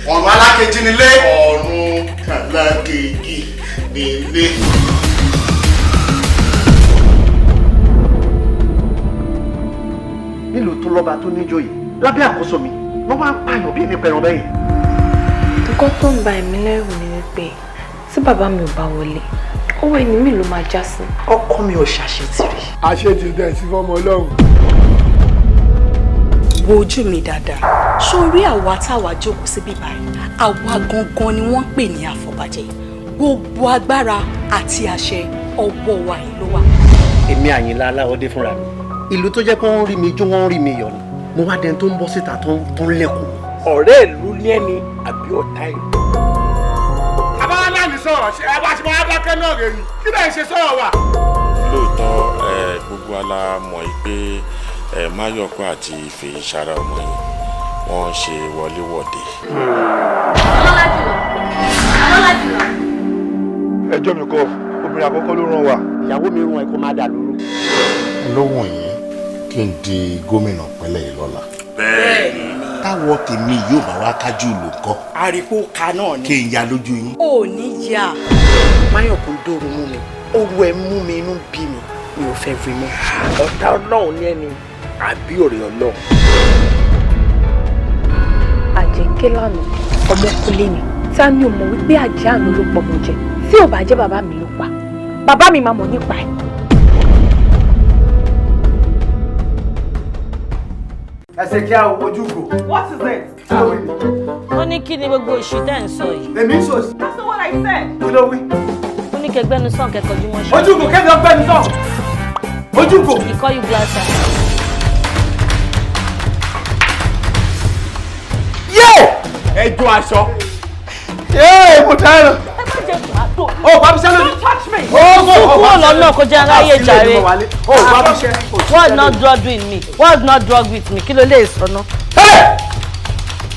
ọ̀run alákejì nílé. ọ̀run alákejì nílé. nílùú tó lọ́ba tó níjòyè lábẹ́ àkóso mi wọ́n máa ń pààyàn bí nípa ẹran bẹ́yìn. nǹkan tó ń ba ẹ̀mí lẹ́rù ni wípé tí bàbá mi ò bá wọlé owó ẹni mi ló máa já sí. ọkọ mi ò ṣàṣetìrì. àṣetì dẹ̀ sí fọmọ ọlọ́run. wo ojú mi dáadáa sórí àwa táwa jókòó síbí báyìí àwa gangan ni wọ́n ń pè ní àfọ̀bàjẹ́ gbogbo agbára àti àṣẹ ọwọ́ wa yìí ló wà. èmi Àyìnlá Aláwọ̀dé fúnra mi ìlú tó jẹ́ pé wọ́n ń rí mi jó wọ́n ń rí mi yọ̀ ni mo wá dẹni tó ń bọ́ síta tó ń lẹ́kùn. ọ̀rẹ́ ìlú ní ẹni àbí ọ̀tá ìlú. àbáwá náà ní sọ̀rọ̀ ṣe ẹ bá ti máa dákẹ́ náà rèé yìí kí lẹ́yìn ṣe sọ̀rọ̀ wa. lóòótọ́ gbogbo ala mọ̀ pé Máyọ̀kọ́ àti Fèyíṣarà ọmọ yìí wọ́n ń ṣe wọléwọ̀de. ẹjọ́ mi kọ́ obìnrin àkọ́kọ́ ló rán wa. ìyàwó mi rún ẹ kó má dà lóru. lóhùn yìí kí n di gómìnà pẹ́lẹ́ yìí lọ́la. bẹ́ẹ̀ni. táwọn tèmi yóò bá wá kájú ìlú nǹkan. àríkó ka náà ni. kí n ya lójú yín. ò ní yá. Máyọ̀kọ́ dòrò mú mi oru ẹ mú mi inú bí mi ò fẹ́ rí mọ́. ọ̀tá ọlọ́run ní ẹni àbí ọ̀rẹ́ ọlọ́run. àjẹké lánàá ọmọkùnrin mi ta ni ò mọ̀ wípé àjẹ́ àná ló pọ̀ mọ́ jẹ tí ò bá jẹ́ bàbá mi ló pa bàbá mi máa mọ̀ nípa ẹ̀. ẹsẹ̀ kí a ojú kò. What is it? kí ló wí ni. ó ní kí ni gbogbo ìṣù tẹ́ ń sọ yìí. èmi ń sòsì. That's not what I said. kí ló wí. ó ní kẹgbẹ́nu sàn kẹkọ̀ọ́jú mọ́ ṣe. ojú kò kẹ́mi ọgbẹ́ni sọ. ojú kò. he call you glasser. ẹjọ́ aṣọ. mo dáná. Ẹ má jẹ́ kí a tó. ó bá mi ṣẹ́ lónìí. Don't touch me. kúrò lọ́nà kó jẹ́ aráyé jàre. ó bá mi ṣẹ́. what's not drug with me what's not drug with me kí ló lè sọ náà.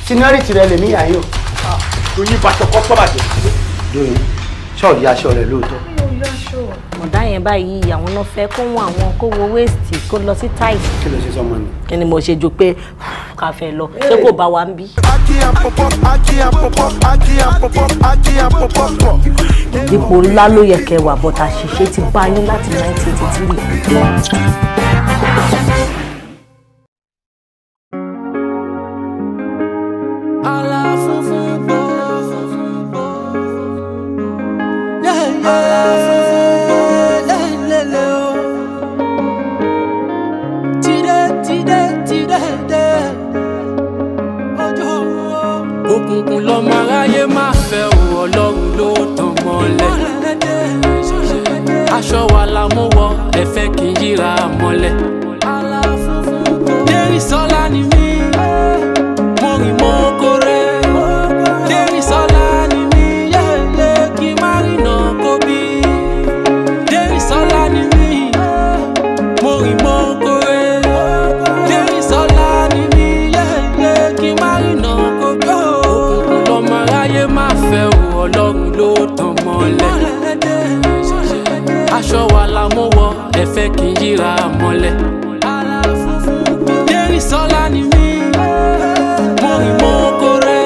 seniority rẹ lèmi yà yín o. oyin bàtọ kọ́ sọ́bàjẹ́. lóyún ṣọ́ọ̀dì aṣọ rẹ lóòótọ́. mọ̀dá yẹn báyìí àwọn náà fẹ́ kó wọn àwọn kó wo waist kó lọ sí tight. kí ló ṣe sọmọ ni. kí ni mo ṣe jù pé ká fẹ́ lọ ṣé kò bá wa ń bí. dípò ńlá ló yẹ kẹwàá but àṣìṣe ti bá yín láti 1983. òkùnkùn lọmọ aráyé máa fẹ́ o ọlọ́run ló tàn mọ́lẹ̀ aṣọ wa la mú wọ ẹ̀fẹ́ kì í yíra mọ́lẹ̀. Dérìsọ́lá ni mí mo rìn mọ́ kórè Dérìsọ́lá ni mí yẹ́lẹ́ kí n má rìnà kó bí Dérìsọ́lá ni mí mo rìn mọ́ kórè Dérìsọ́lá ni mí yẹ́lẹ́ kí n má rìnà kó bí òkùnkùn lọmọ aráyé máa fẹ́ o ọlọ́run ló tàn mọ́lẹ̀ aṣọ wa la mú wọ ẹ̀fẹ́ kì í yíra mọ́lẹ̀. Dérìsọ́lá ni mí mo rìn mọ́ kórè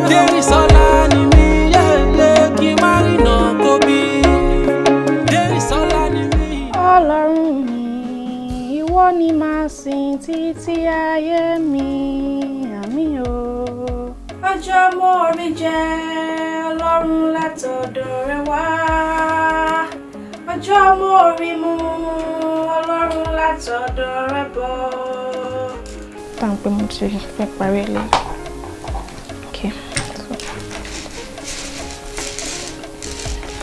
Dérìsọ́lá ni mí yẹ́lẹ́ kí n má rìnà kó bí Dérìsọ́lá ni mí. ọlọ́run mi ìwọ ni màá sìn títí ayé mi àmín o. ọjọ́ mo rí jẹ́ ọlọ́run látọ̀dọ̀ rẹ wá ọjọ́ mo rí mu ọlọ́run látọ̀dọ̀ rẹ bọ̀. táwọn pé mo ti fẹ́ parí ẹ̀ lẹ́yìn. Okay.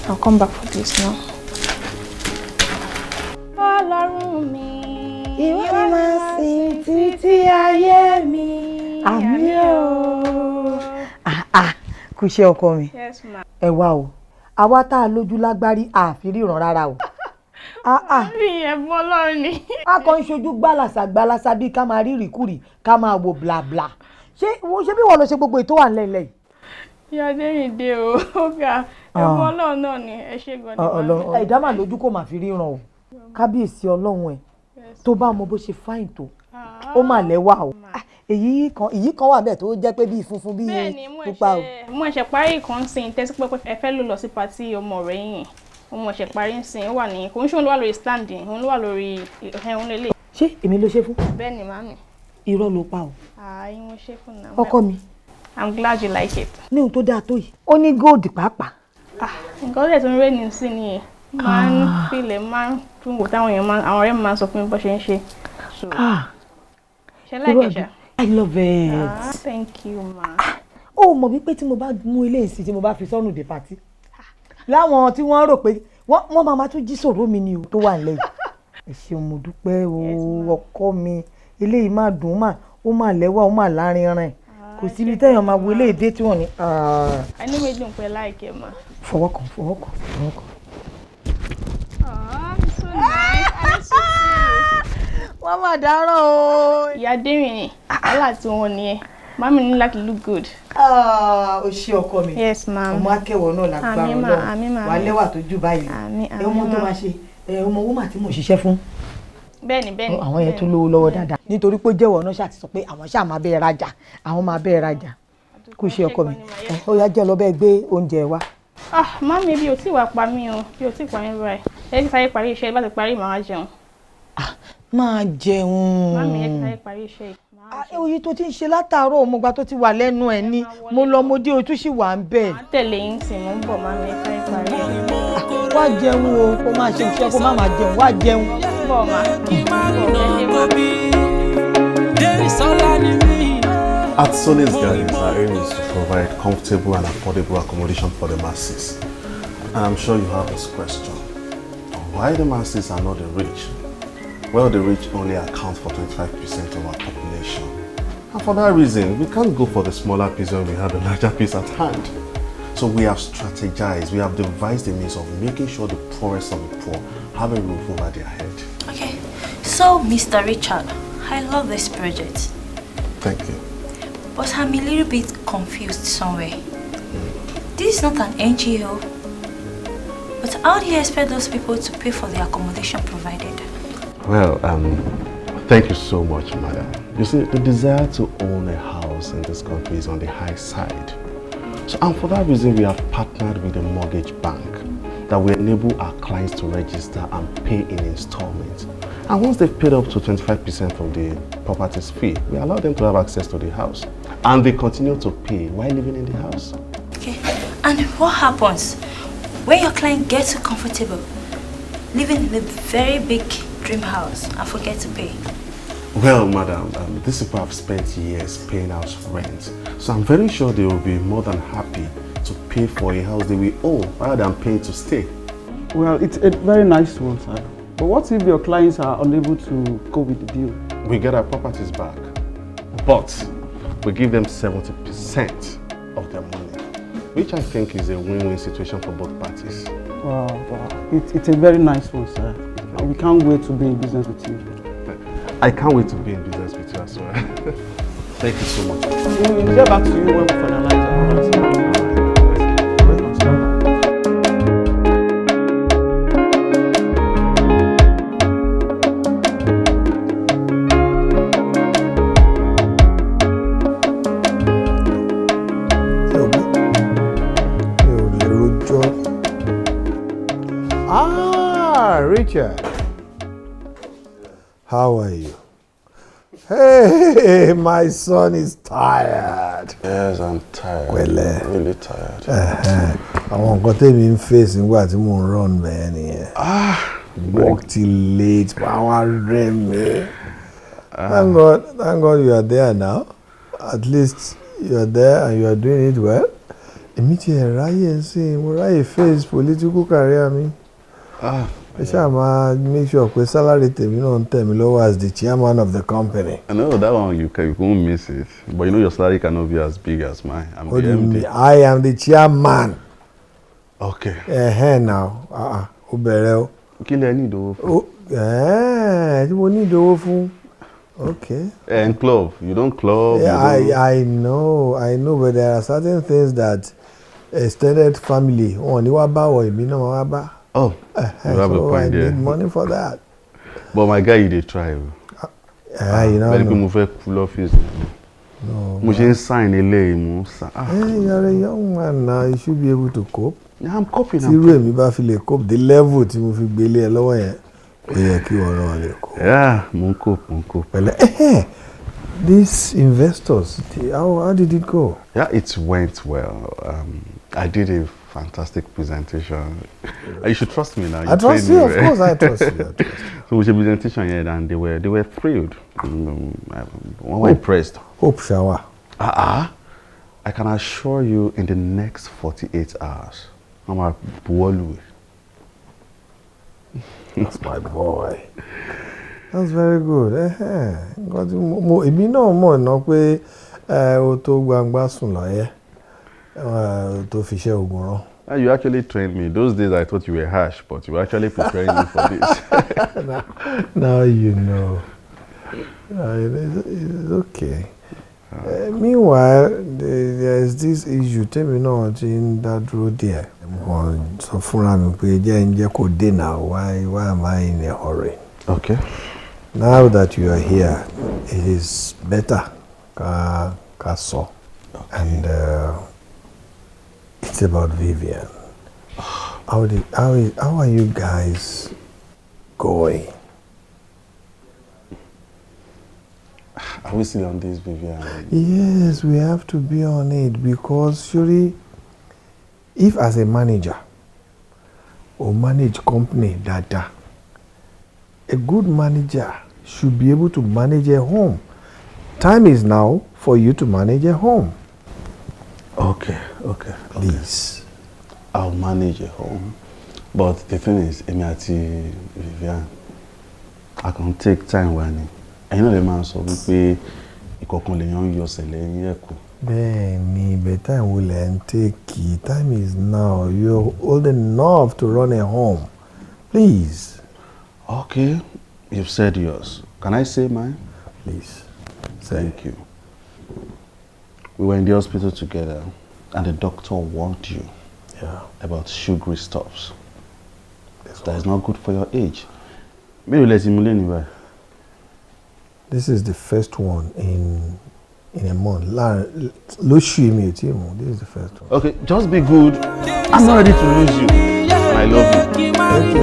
I'll come back for this now. ọlọ́run mi ìwọ ni màá sìn títí ayé mi àmín o. kú iṣẹ́ ọkọ mi. Yes, ma. ẹ wá o àwa tá a lójú lágbárí àfi ríran rárá o. rí ẹ̀bùn ọlọ́run ni. a kàn ń ṣojú gbálàsà bíi ká máa rí ìrìkúrì ká máa wo blabla ṣé bí wọ́n lọ ṣe gbogbo ètò wà nílẹ̀ yìí. ìyá Dérìndé o ó ga ẹ̀bùn ọlọ́run náà ni ẹ ṣe gan-an. ẹ̀dá mà lójú kò máa fi ríran o kábíyèsí ọlọ́run ẹ̀ tó bá mọ bó ṣe fáìn tó ó mà lẹ́wà o. Èyí kan wà bẹ́ẹ̀ tó jẹ́ pé bíi funfun bíi pupa o. Mo ṣe parí kan sin tẹ́sí pé ẹ fẹ́ lò lọ sí pàtí ọmọ rẹ̀ yìí. Mo ṣe parí ń sin wà ní kò ń ṣe òun ló wà lórí standing òun ló wà lórí ẹ̀hún lélẹ̀. Ṣé èmi ló ṣe fún? Bẹ́ẹ̀ ni màmí. Irọ́ ló pa o. Ààyè mo ṣe fún náà. Ọkọ mi. I'm glad you like it. Ní ohun tó dáa tó yìí ó ní gold pàápàá. Nǹkan tó ń rẹ́ ní sí ni máa ń filẹ̀ máa ń tún wò táwọn èèyàn àwọn ọ̀rẹ́ mi máa ń sọ fún mi bó ṣe ń ṣe. Ṣe láìkẹ̀ṣà. I love it. Thank you ma. Ó mọ̀ wípé tí mo bá mú ilé ìsìn tí mo bá fi sọ́nù dé pàtí láwọn tí wọ́n rò pé wọ́n máa tún jí sọ̀rọ̀ mi ni o tó wà nílẹ̀ yìí. Ẹ ṣeun mo dúpẹ́ o ọkọ mi eléyìí máa dùn ó máa lẹ́wà ó máa lárinrin kò sí ibi téèyàn máa wo eléyìí dé tí wọ́n ní. Ẹni mi dùn pé láìkẹ́ ma. Fọwọ́ kan. So nice. Wọ́n máa dáràn o. Ìyá Dérìn ni wàhálà tí wọ́n ní ẹ mami ní láti look good. O ṣé ọkọ mi. Yes ma'am. Ọmọ akẹ́wọ̀ náà lágbára Ọlọ́run wà lẹ́wà tó jù báyìí. Ọmọ tó máa ṣe ọmọ wúmà tí mo ṣiṣẹ́ fún. Bẹ́ẹ̀ni. Àwọn yẹn tún lówó lọ́wọ́ dáadáa nítorí pé jẹ́wọ́ náà ṣáà ti sọ pé àwọn ṣáà máa bẹ́ẹ̀ rajà àwọn máa bẹ́ẹ̀ rajà kò ṣe ọkọ mi. Ó yá jẹ́ lọ bẹ́ẹ̀ gbé oúnjẹ wá. Mami bí o tí wàá pa mí o bí o tí pa mí báyìí ẹ ti sáré parí iṣẹ́ bá ti parí màá jẹun. Máa jẹun. Mami ẹ ti sáré parí iṣẹ́. Oye tó ti ń ṣe látàárọ̀ mo gba tó ti wà lẹ́nu ẹ̀ ni mo lọ mo dé o tún sì wà ń bẹ̀. Màá tẹ̀lé yín tí mo ń bọ̀ mami ẹ sáré parí. Wá jẹun o kó máa ṣe iṣẹ́ kó má máa jẹun wá jẹun. Bọ̀ ma. At Solis Gardens, our aim is to provide comfortable and affordable accommodation for the masses. And I'm sure you have this question. Why the masses are not the rich? Well, the rich only account for 25% of our population. And for that reason, we can't go for the smaller piece when we have the larger piece at hand. So we have strategized, we have devised a means of making sure the poorest of the poor have a roof over their head. Okay, so Mr. Richard, I love this project. Thank you. But I'm a little bit confused somewhere. This is not an NGO. But how do you expect those people to pay for the accommodation provided? Well, thank you so much, madam. You see, the desire to own a house in this country is on the high side. So, and for that reason, we have partnered with a mortgage bank that will enable our clients to register and pay in installments. And once they've paid up to 25% of the property's fee, we allow them to have access to the house. And they continue to pay while living in the house. Okay, and what happens when your client gets so comfortable, living in a very big dream house and forget to pay? Well, madam, these people have spent years paying house rent. So I'm very sure they will be more than happy to pay for a house they will own rather than paying to stay. Well, it's a very nice one, sir. But what if your clients are unable to go with the deal? We get our properties back, but we give them 70% of their money, which I think is a win-win situation for both parties. Wow. It's a very nice one, sir. And we can't wait to be in business with you. I can't wait to be in business with you as well. Thank you so much. We'll get back to you when we finalize our Richard, how are you? Hey, my son is tired. Yes, I'm tired. Well, really tired. Àwọn nǹkan tèmi ń face nígbà tí mò ń run bẹ́ẹ̀ nìyẹn. Work till late, power rẹ̀ mi. Thank God you are there now. At least you are there and you are doing it well. Èmi ti ẹ̀ ráyè sí i, mo ráyè face political career mi. I shall make sure pé salary tèmi náà ń tẹ̀ mí lọ́wọ́ as the chairman of the company. I know that one you won't miss it, but you know your salary cannot be as big as mine. I'm the MD. I am the chairman. Okay. Now. Ó bẹ̀rẹ̀ o. Kí lẹ ní ìdówó fún? Tí mo ní ìdówó fún. Okay. And club, you don't club. Yeah, I know, but there are certain things that extended family wọ́n ní wá bá wọ èmi náà wá bá. Oh, you have a point there. I need money for that. But my guy, you dey try. You know. Very good move full office. No. Mo ṣe sign eléyìí mo sa. You're a young man now. You should be able to cope. Yeah, I'm coping. Tí irú èmi bá fi lè cope the level tí mo fi gbélé ẹ lọ́wọ́ yẹn. Ó yẹ kí wọ́n náà lè cope. Yeah, mo cope. Pẹ̀lẹ́. These investors, how did it go? Yeah, it went well. I did a fantastic presentation. You should trust me now. I trust you, of course. I trust you. So we should presentation here, and they were thrilled. Were impressed. Hope shower. I can assure you, in the next 48 hours, I'm a Buolu. That's my boy. That's very good. Èmi náà mọ̀ ná pé o tó gbangba sùn lọ́yẹ́ tó fi ṣe oògùn rán. You actually trained me. Those days I thought you were harsh, but you were actually preparing me for this. Now you know. It's okay. Meanwhile, there is this issue. Tell me now, in that road there. So fúnra mi pé jẹ́ ń jẹ́ kó dé now. Why am I in a hurry? Okay. Now that you are here, it is better. Okay. And it's about Vivian. How are you guys going? Are we still on this, Vivian? Yes, we have to be on it because surely, if as a manager or manage company data, a good manager should be able to manage a home. Time is now for you to manage a home. Okay. Please. I'll manage a home. But the thing is, Emi àti Vivian, I can take time when I know the man sọ wípé ìkọ̀kan lèèyàn yọ ṣẹlẹ̀ yín ẹ̀kọ́. Bẹ́ẹ̀ni, but time will take it. Time is now. You're old enough to run a home. Please. Okay, you've said yours. Can I say mine? Please. Thank you. We were in the hospital together, and the doctor warned you about sugary stuffs. That is not good for your age. Maybe let's simulate anyway. This is the first one in a month. This is the first one. Okay, just be good. I'm not ready to lose you. And I love you. Thank you.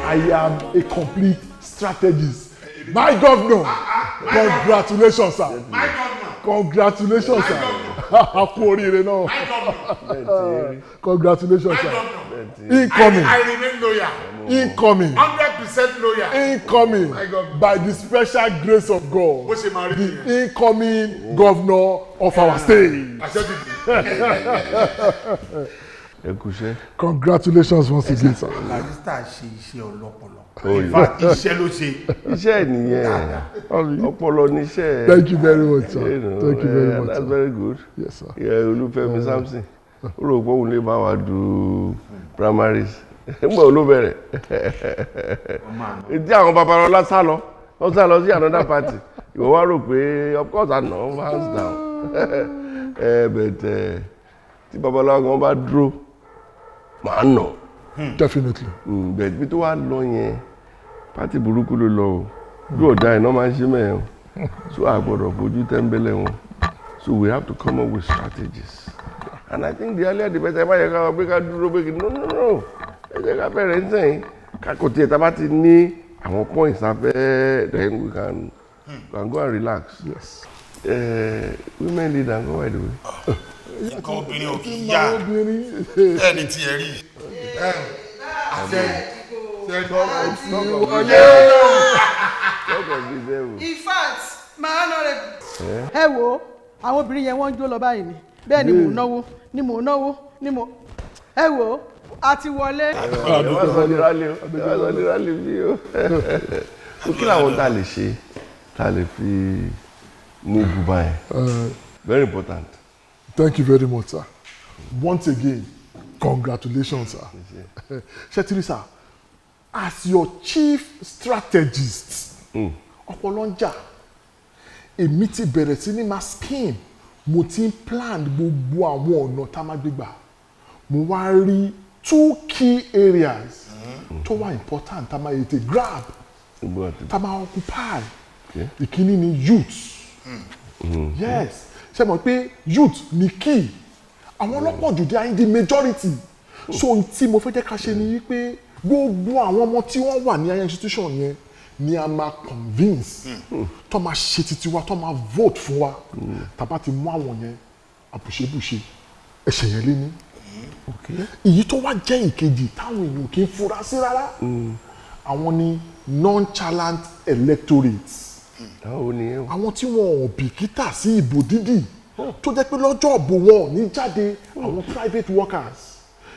I am a complete strategist. My governor, congratulations, sir. My governor, congratulations, sir. Congratulations, sir. Incoming. I remain loyal. Incoming. 100% loyal. Incoming. By the special grace of God. The incoming governor of our state. Congratulations once again, sir. Thank you very much, sir. Thank you very much. That's very good. Yes, sir. Yeah, Olúfẹ́mi Samson. Ó rò pé òun lè bá wa do primaries. Mo ló bẹ̀rẹ̀. Ìdí àwọn Babalọlá sá lọ. Wọ́n sá lọ sí another party. Ìwọ wá rò pé of course I know hands down. But tí Babalọlá gan bá dúró màá nà. Definitely. But bí tó wá lọ yẹn party burúkú ló lọ o. Bí ọ̀dà iná máa ń ṣe mẹ́ẹ̀ o. So a gbọ́dọ̀ fojú tẹ́ńbẹ́lẹ̀ wọn. So we have to come up with strategies. And I think the earlier the better. Ẹ má yẹ ká gbé ká dúró pé no. Ẹ jẹ́ ká bẹ̀rẹ̀ ń sẹ́yìn. Kakò tí ẹ̀ tá bá ti ní àwọn points afẹ́ then we can go and relax. Yes. Women lead and go by the way. Nǹkan obìnrin ò kì í yá ẹni tí ẹ rí. In fact, my honourable. Ẹ wo àwọn obìnrin yẹn wọ́n ń jó lọ báyìí ni bẹ́ẹ̀ ni mò ń náwó ẹ wo a ti wọlé. Kí làwọn tá a lè ṣe tá a lè fi mú Dubai? Very important. Thank you very much, sir. Once again, congratulations, sir. Shetiri, sir, as your chief strategist, ọpọlọ ń jà, èmi ti bẹ̀rẹ̀ sí ní máa scheme mo ti ń plan gbogbo àwọn ọ̀nà tá a máa gbé gbà mo wá rí 2 key areas tó wà important tá a máa yètè grab tá a máa occupy ìkíní ni youth yes ṣe mọ̀ pé youth ni key àwọn ọlọ́pọ̀ jù they are in the majority so ohun tí mo fẹ́ jẹ́ ká ṣe ni wípé gbogbo àwọn ọmọ tí wọ́n wà ní higher institution yẹn ni a máa convince tó máa ṣe títí wa tó máa vote fún wa tàbá ti mú àwọn yẹn àbùṣebùṣe ẹ̀ṣẹ̀ yẹn lé ní èyí tó wá jẹ́ ìkejì táwọn èèyàn kì í fura sí rárá àwọn ni nonchalant electorates àwọn tí wọn ò bìkítà sí ìbò dídì tó jẹ́ pé lọ́jọ́ ìbò wọn ò ní jáde àwọn private workers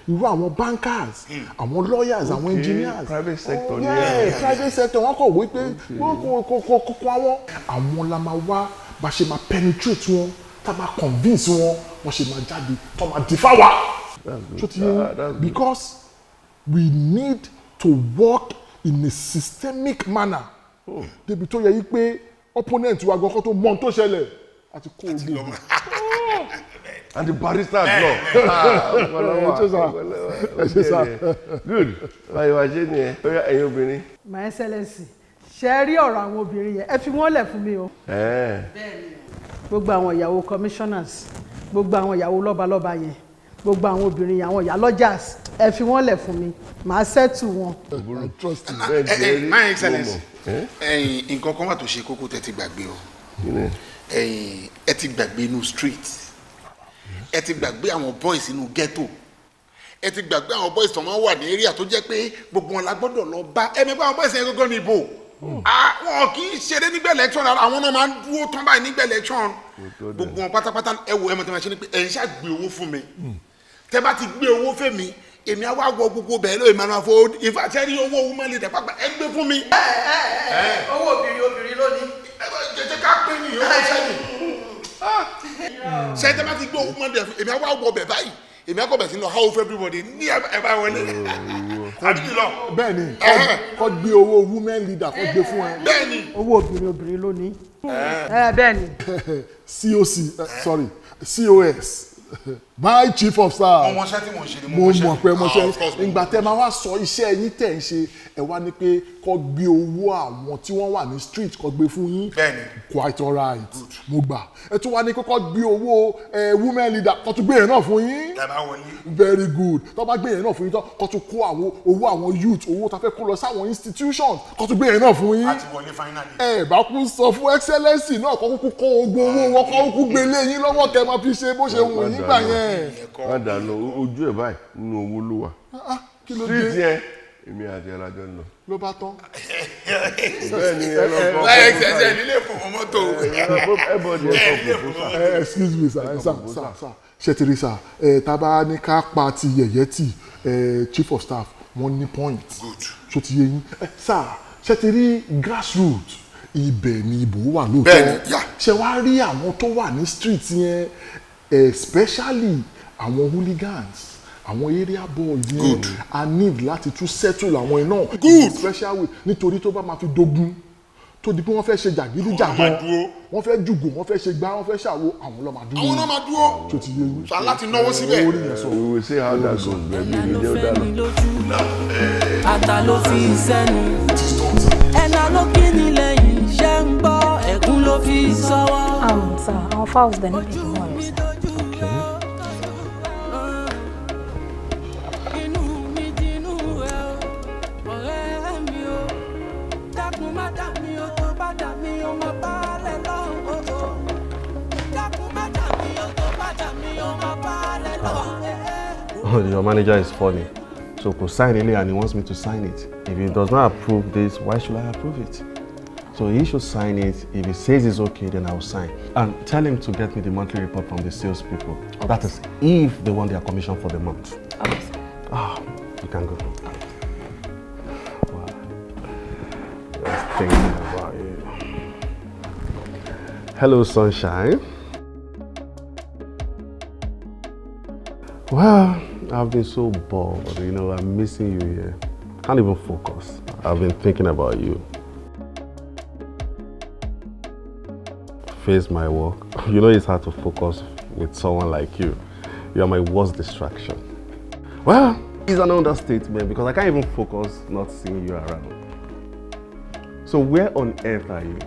irú àwọn bankers àwọn lawyers àwọn engineers private sector ní private sector wọn kò wí pé kókó àwọn la máa wá bá ṣe máa penetrate wọn tá máa convince wọn wọ́n ṣe máa jáde tó máa defy wa because we need to work in a systemic manner débi tó yẹ yí pé opponent wa gbọ́kọ́ tó mọ̀ tó ṣẹlẹ̀ àti kó o gbogbo. And the barrister as well. Good. Báyọ̀ wá ṣe ni ẹ. Ẹ̀yin obìnrin. My Excellency, ṣe rí ọ̀rọ̀ àwọn obìnrin yẹn, ẹ fi wọ́n lẹ̀ fún mi o. Gbogbo àwọn ìyàwó commissioners, gbogbo àwọn ìyàwó lọ́balọ́ba yẹn, gbogbo àwọn obìnrin yẹn, àwọn ìyá lọ́jàs, ẹ fi wọ́n lẹ̀ fún mi, màá settle wọn. My Excellency, nǹkan kan wà tó ṣe kókó tẹ́ ti gbàgbé o. Ẹ ti gbàgbé inú street. Ẹ ti gbàgbé àwọn boys inú ghetto. Ẹ ti gbàgbé àwọn boys tó máa wà ní area tó jẹ́ pé gbogbo wọn la gbọ́dọ̀ lọ bá ẹ̀mẹ́gbẹ́ àwọn boys yẹn gọ́gọ́ ní ìbò. Wọn kì í ṣeré nígbà election àwọn náà máa ń dúró tán báyìí nígbà election. Gbogbo wọn pátápátá ẹ wo ẹmọ tí wọ́n ṣe ni pé ẹ̀yin ṣáà gbé owó fún mi. Tẹ́ bá ti gbé owó fẹ́ mi èmi á wá wọ gbogbo bẹ́ẹ̀ lóye máa fọ ìfàṣẹ́rí owó woman leader pápá ẹ gbé fún mi. Owó obìnrin lónìí. Jẹ́jẹ́ ká pé ní owó sẹ́yìn. Ṣé tẹ́ bá ti gbé owó woman leader èmi á wá wọ bẹ̀ báyìí èmi á kọ́ bẹ̀ sí lọ how for everybody ní ẹ bá wọlé. Bẹ́ẹ̀ni kọ́ gbé owó women leader kọ́ gbé fún ẹ. Bẹ́ẹ̀ni. Owó obìnrin lónìí. Bẹ́ẹ̀ni. COS. My chief of staff. Mo ṣe tí mo ṣe ni mo mọ̀ pé mo ṣe ìgbà tẹ́ máa wá sọ iṣẹ́ yín tẹ́ ń ṣe ẹ wá ní pé kó gbé owó àwọn tí wọ́n wà ní street kó gbé fún yín. Bẹ́ẹ̀ni. Quite alright mo gbà ẹ tún wá ní kó gbé owó women leader kó tún gbé yẹn náà fún yín. Very good tó bá gbé yẹn náà fún yín kó tún kó owó àwọn youth owó tá fẹ́ kó lọ sáwọn institutions kó tún gbé yẹn náà fún yín. Àti wọlé finally. Ẹ bá kú sọ fún excellency náà kó kúkú kó ogun owó wọn kó kúkú gbé lé yín lọ́wọ́ kẹ́ máa fi ṣe bó ṣe wù yín gbà yẹn. Wọ́n dà lọ ojú ẹ̀ báyìí nínú owó ló wà. Kí ló dé? Street yẹn èmi àti ẹ̀lájọ́ ń lọ. Ló bá tán. Bẹ́ẹ̀ni ẹ lọ kọ́. Ẹ̀ẹ́dẹ̀ẹ́dẹ̀ nílé fún mọ́tò. Excuse me sir. Ṣètìrì sir tábà ní ká pa ti yẹ̀yẹ́ tì chief of staff wọ́n ní point. Ṣó ti yé yín. Sir ṣètìrì grassroots ibẹ̀ ni ìbò wà lóòótọ́. Bẹ́ẹ̀ni yá. Ṣé wàá rí àwọn tó wà ní street yẹn especially àwọn hooligans àwọn area boys yẹn a need láti tún settle àwọn iná special way nítorí tó bá máa fi dogun tó di pé wọ́n fẹ́ ṣe jàgídíjàgan wọ́n fẹ́ jùgò wọ́n fẹ́ ṣe gbá wọ́n fẹ́ ṣàwo àwọn ló máa dúró. Àwọn náà máa dúró. tó ti yé yín. Ṣá láti náwó síbẹ̀. we will see how that goes baby you dey dala. Ata ló fi sẹ́nu ẹ̀nà ló kí ni lẹ́yìn ṣẹ́ ń gbọ́ ẹ̀gún ló fi sọ́wọ́. Sir, our files then need to be more, sir. Your manager is funny. So could sign it and he wants me to sign it. If he does not approve this, why should I approve it? So he should sign it. If he says it's okay, then I'll sign. And tell him to get me the monthly report from the salespeople. Okay. That is if they want their commission for the month. Okay. You can go. Wow. Just thinking about you. Hello, sunshine. Well, I've been so bored, I'm missing you here. Can't even focus. I've been thinking about you. face my work. You know it's hard to focus with someone like you. You are my worst distraction. Well, it's an understatement because I can't even focus not seeing you around. So where on earth are you?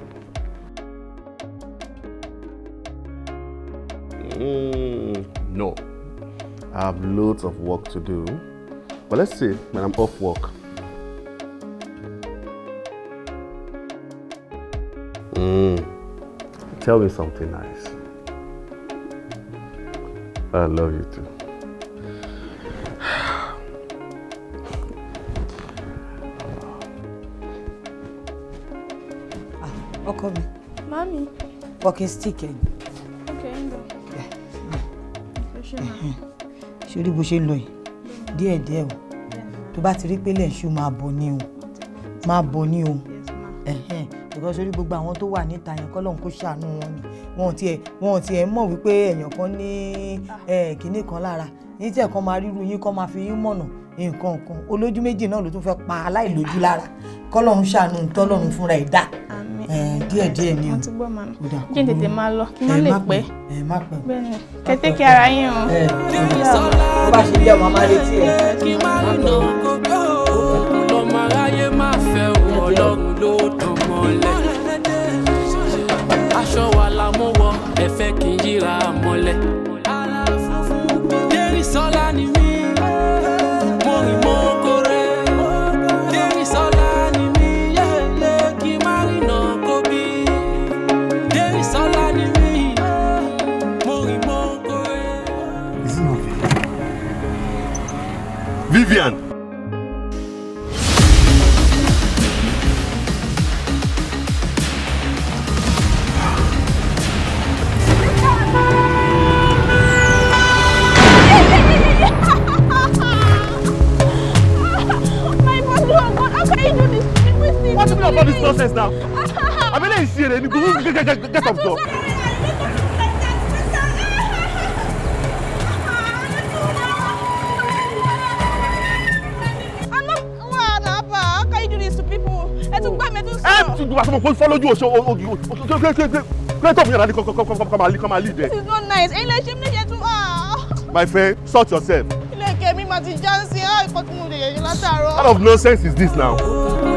No. I have loads of work to do. But let's see when I'm off work. Tell me something nice. I love you too. Ọkọ mi. Mami. Walking stick ẹ. Okay, ndo. Ṣorí bó ṣe ń lọ yìí. Díẹ̀díẹ̀ o. Tó bá ti rí pé lẹ́ṣù máa bọ̀ ní o. Máa bọ̀ ní o. Because orí gbogbo àwọn tó wà níta yẹn kọ́lọ́hún kó ṣàánú wọn ni. Wọn ò tiẹ̀ mọ̀ wípé èèyàn kan ní kinní kan lára. Ní tí ẹ̀kan máa ríru yín kọ́ máa fi yín mọ̀nà nǹkan kan. Olójú méjì náà ló tún fẹ́ pa aláìlójú lára. Kọ́lọ́hún ṣàánú tọ́lọ́run fúnra ẹ̀ dá. Díẹ̀díẹ̀ ni o. Àti gbọ́ màá. Kí n tètè máa lọ, kí n má lè pẹ́. Má pẹ́. Bẹ́ẹ̀ni, kẹ́tẹ́ kí ara yín o. Ó bá ṣe bí ọmọ máa retí ẹ̀. Kí má rí náà kó gbó. Lọ́mọ aráyé máa fẹ́ Ọlọ́run ló tàn mọ́lẹ̀. Aṣọ wa la mú wọ, ẹ̀fẹ́ kì í yíra mọ́lẹ̀. Dérìsọ́lá ni mí, mo rìn mọ́ kórè. Dérìsọ́lá ni mí, yẹ́lẹ́ kí má rí náà kó bí. Dérìsọ́lá ni mí, mo rìn mọ́ kórè. Vivian! What's the about this process now? I mean, let's see it. Get up, door. How can you do this to people? Follow you. Come and lead there. This is not nice. My friend, sort yourself. What kind of nonsense is this now?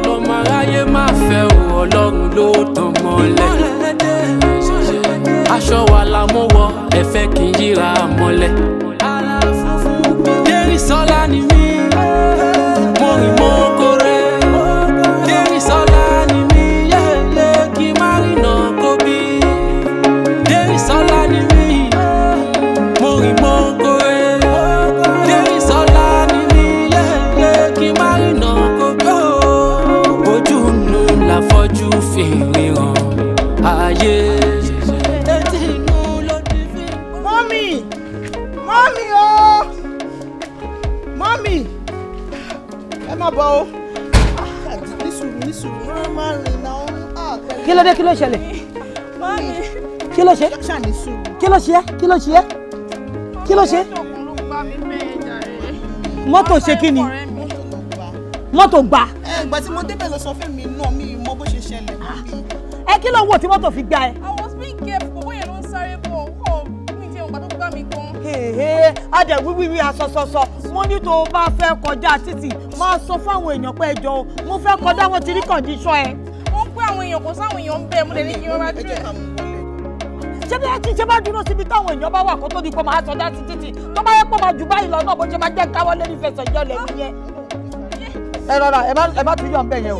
Lọ́mọ aráyé máa fẹ́ Ọlọ́run ló tàn mọ́lẹ̀. Aṣọ wa la mú wọ, ẹ̀fẹ́ kì í yíra mọ́lẹ̀. Dérìsọ́lá ni mí, mo rìn mọ́ kórè. Dérìsọ́lá ni mí, yẹ́lẹ́ kí má rí náà kó bí. Dérìsọ́lá ni mí, mo rìn mọ́ kórè. Dérìsọ́lá ni mí, yẹ́lẹ́ kí má rí náà kó bí. Ojú nu láfọ́jú fi ríran ayé. Etí inú ló ti fi. Mọ́mì! Mọ́mì o! Mọ́mì! Ẹ má bọ̀ o. Ní sùúrù, wọ́n máa rìn náà. Kí ló dé? Kí ló ṣẹlẹ̀? Mọ́mì. Kí ló ṣe? Ṣàní sùúrù. Kí ló ṣe? Kí ló ṣe? Kí ló ṣe? Mọ́tò ṣe kí ni? Mọ́tò gbà. Ìgbà tí mo débẹ̀ lọ sọ fún mi náà mi mọ bó ṣe ṣẹlẹ̀. Ẹ kí ló wò tí mọ́tò fi gbá ẹ? I was being careful, bóyá ló ń sáré bọ̀. Mi ti ẹ̀wọ̀n gbà tó gbá mi gan. Adẹ wíwíwí asọsọsọ mo ní tó o bá fẹ́ kọjá títì máa sọ fún àwọn èèyàn pé ẹ jọ̀ọ́ mo fẹ́ kọjá wọn ti rí kọ̀ǹdíṣọ́ ẹ. Wọ́n ń pẹ́ àwọn èèyàn kò sáwọn èèyàn ń bẹ̀ mo lè ní kí wọ́n bá dúró. Ṣé bá dúró síbi táwọn èèyàn bá wà kó tó di pé máa sọdá sí títì tó bá yẹ pé máa jù báyìí lọ náà bó ṣe máa jẹ́ káwọ́ lé nífẹ̀ẹ́sọ̀ ìjọlẹ̀ mi yẹn. Ẹ rọra ẹ má tún yọ̀ ń bẹ̀ yẹn o.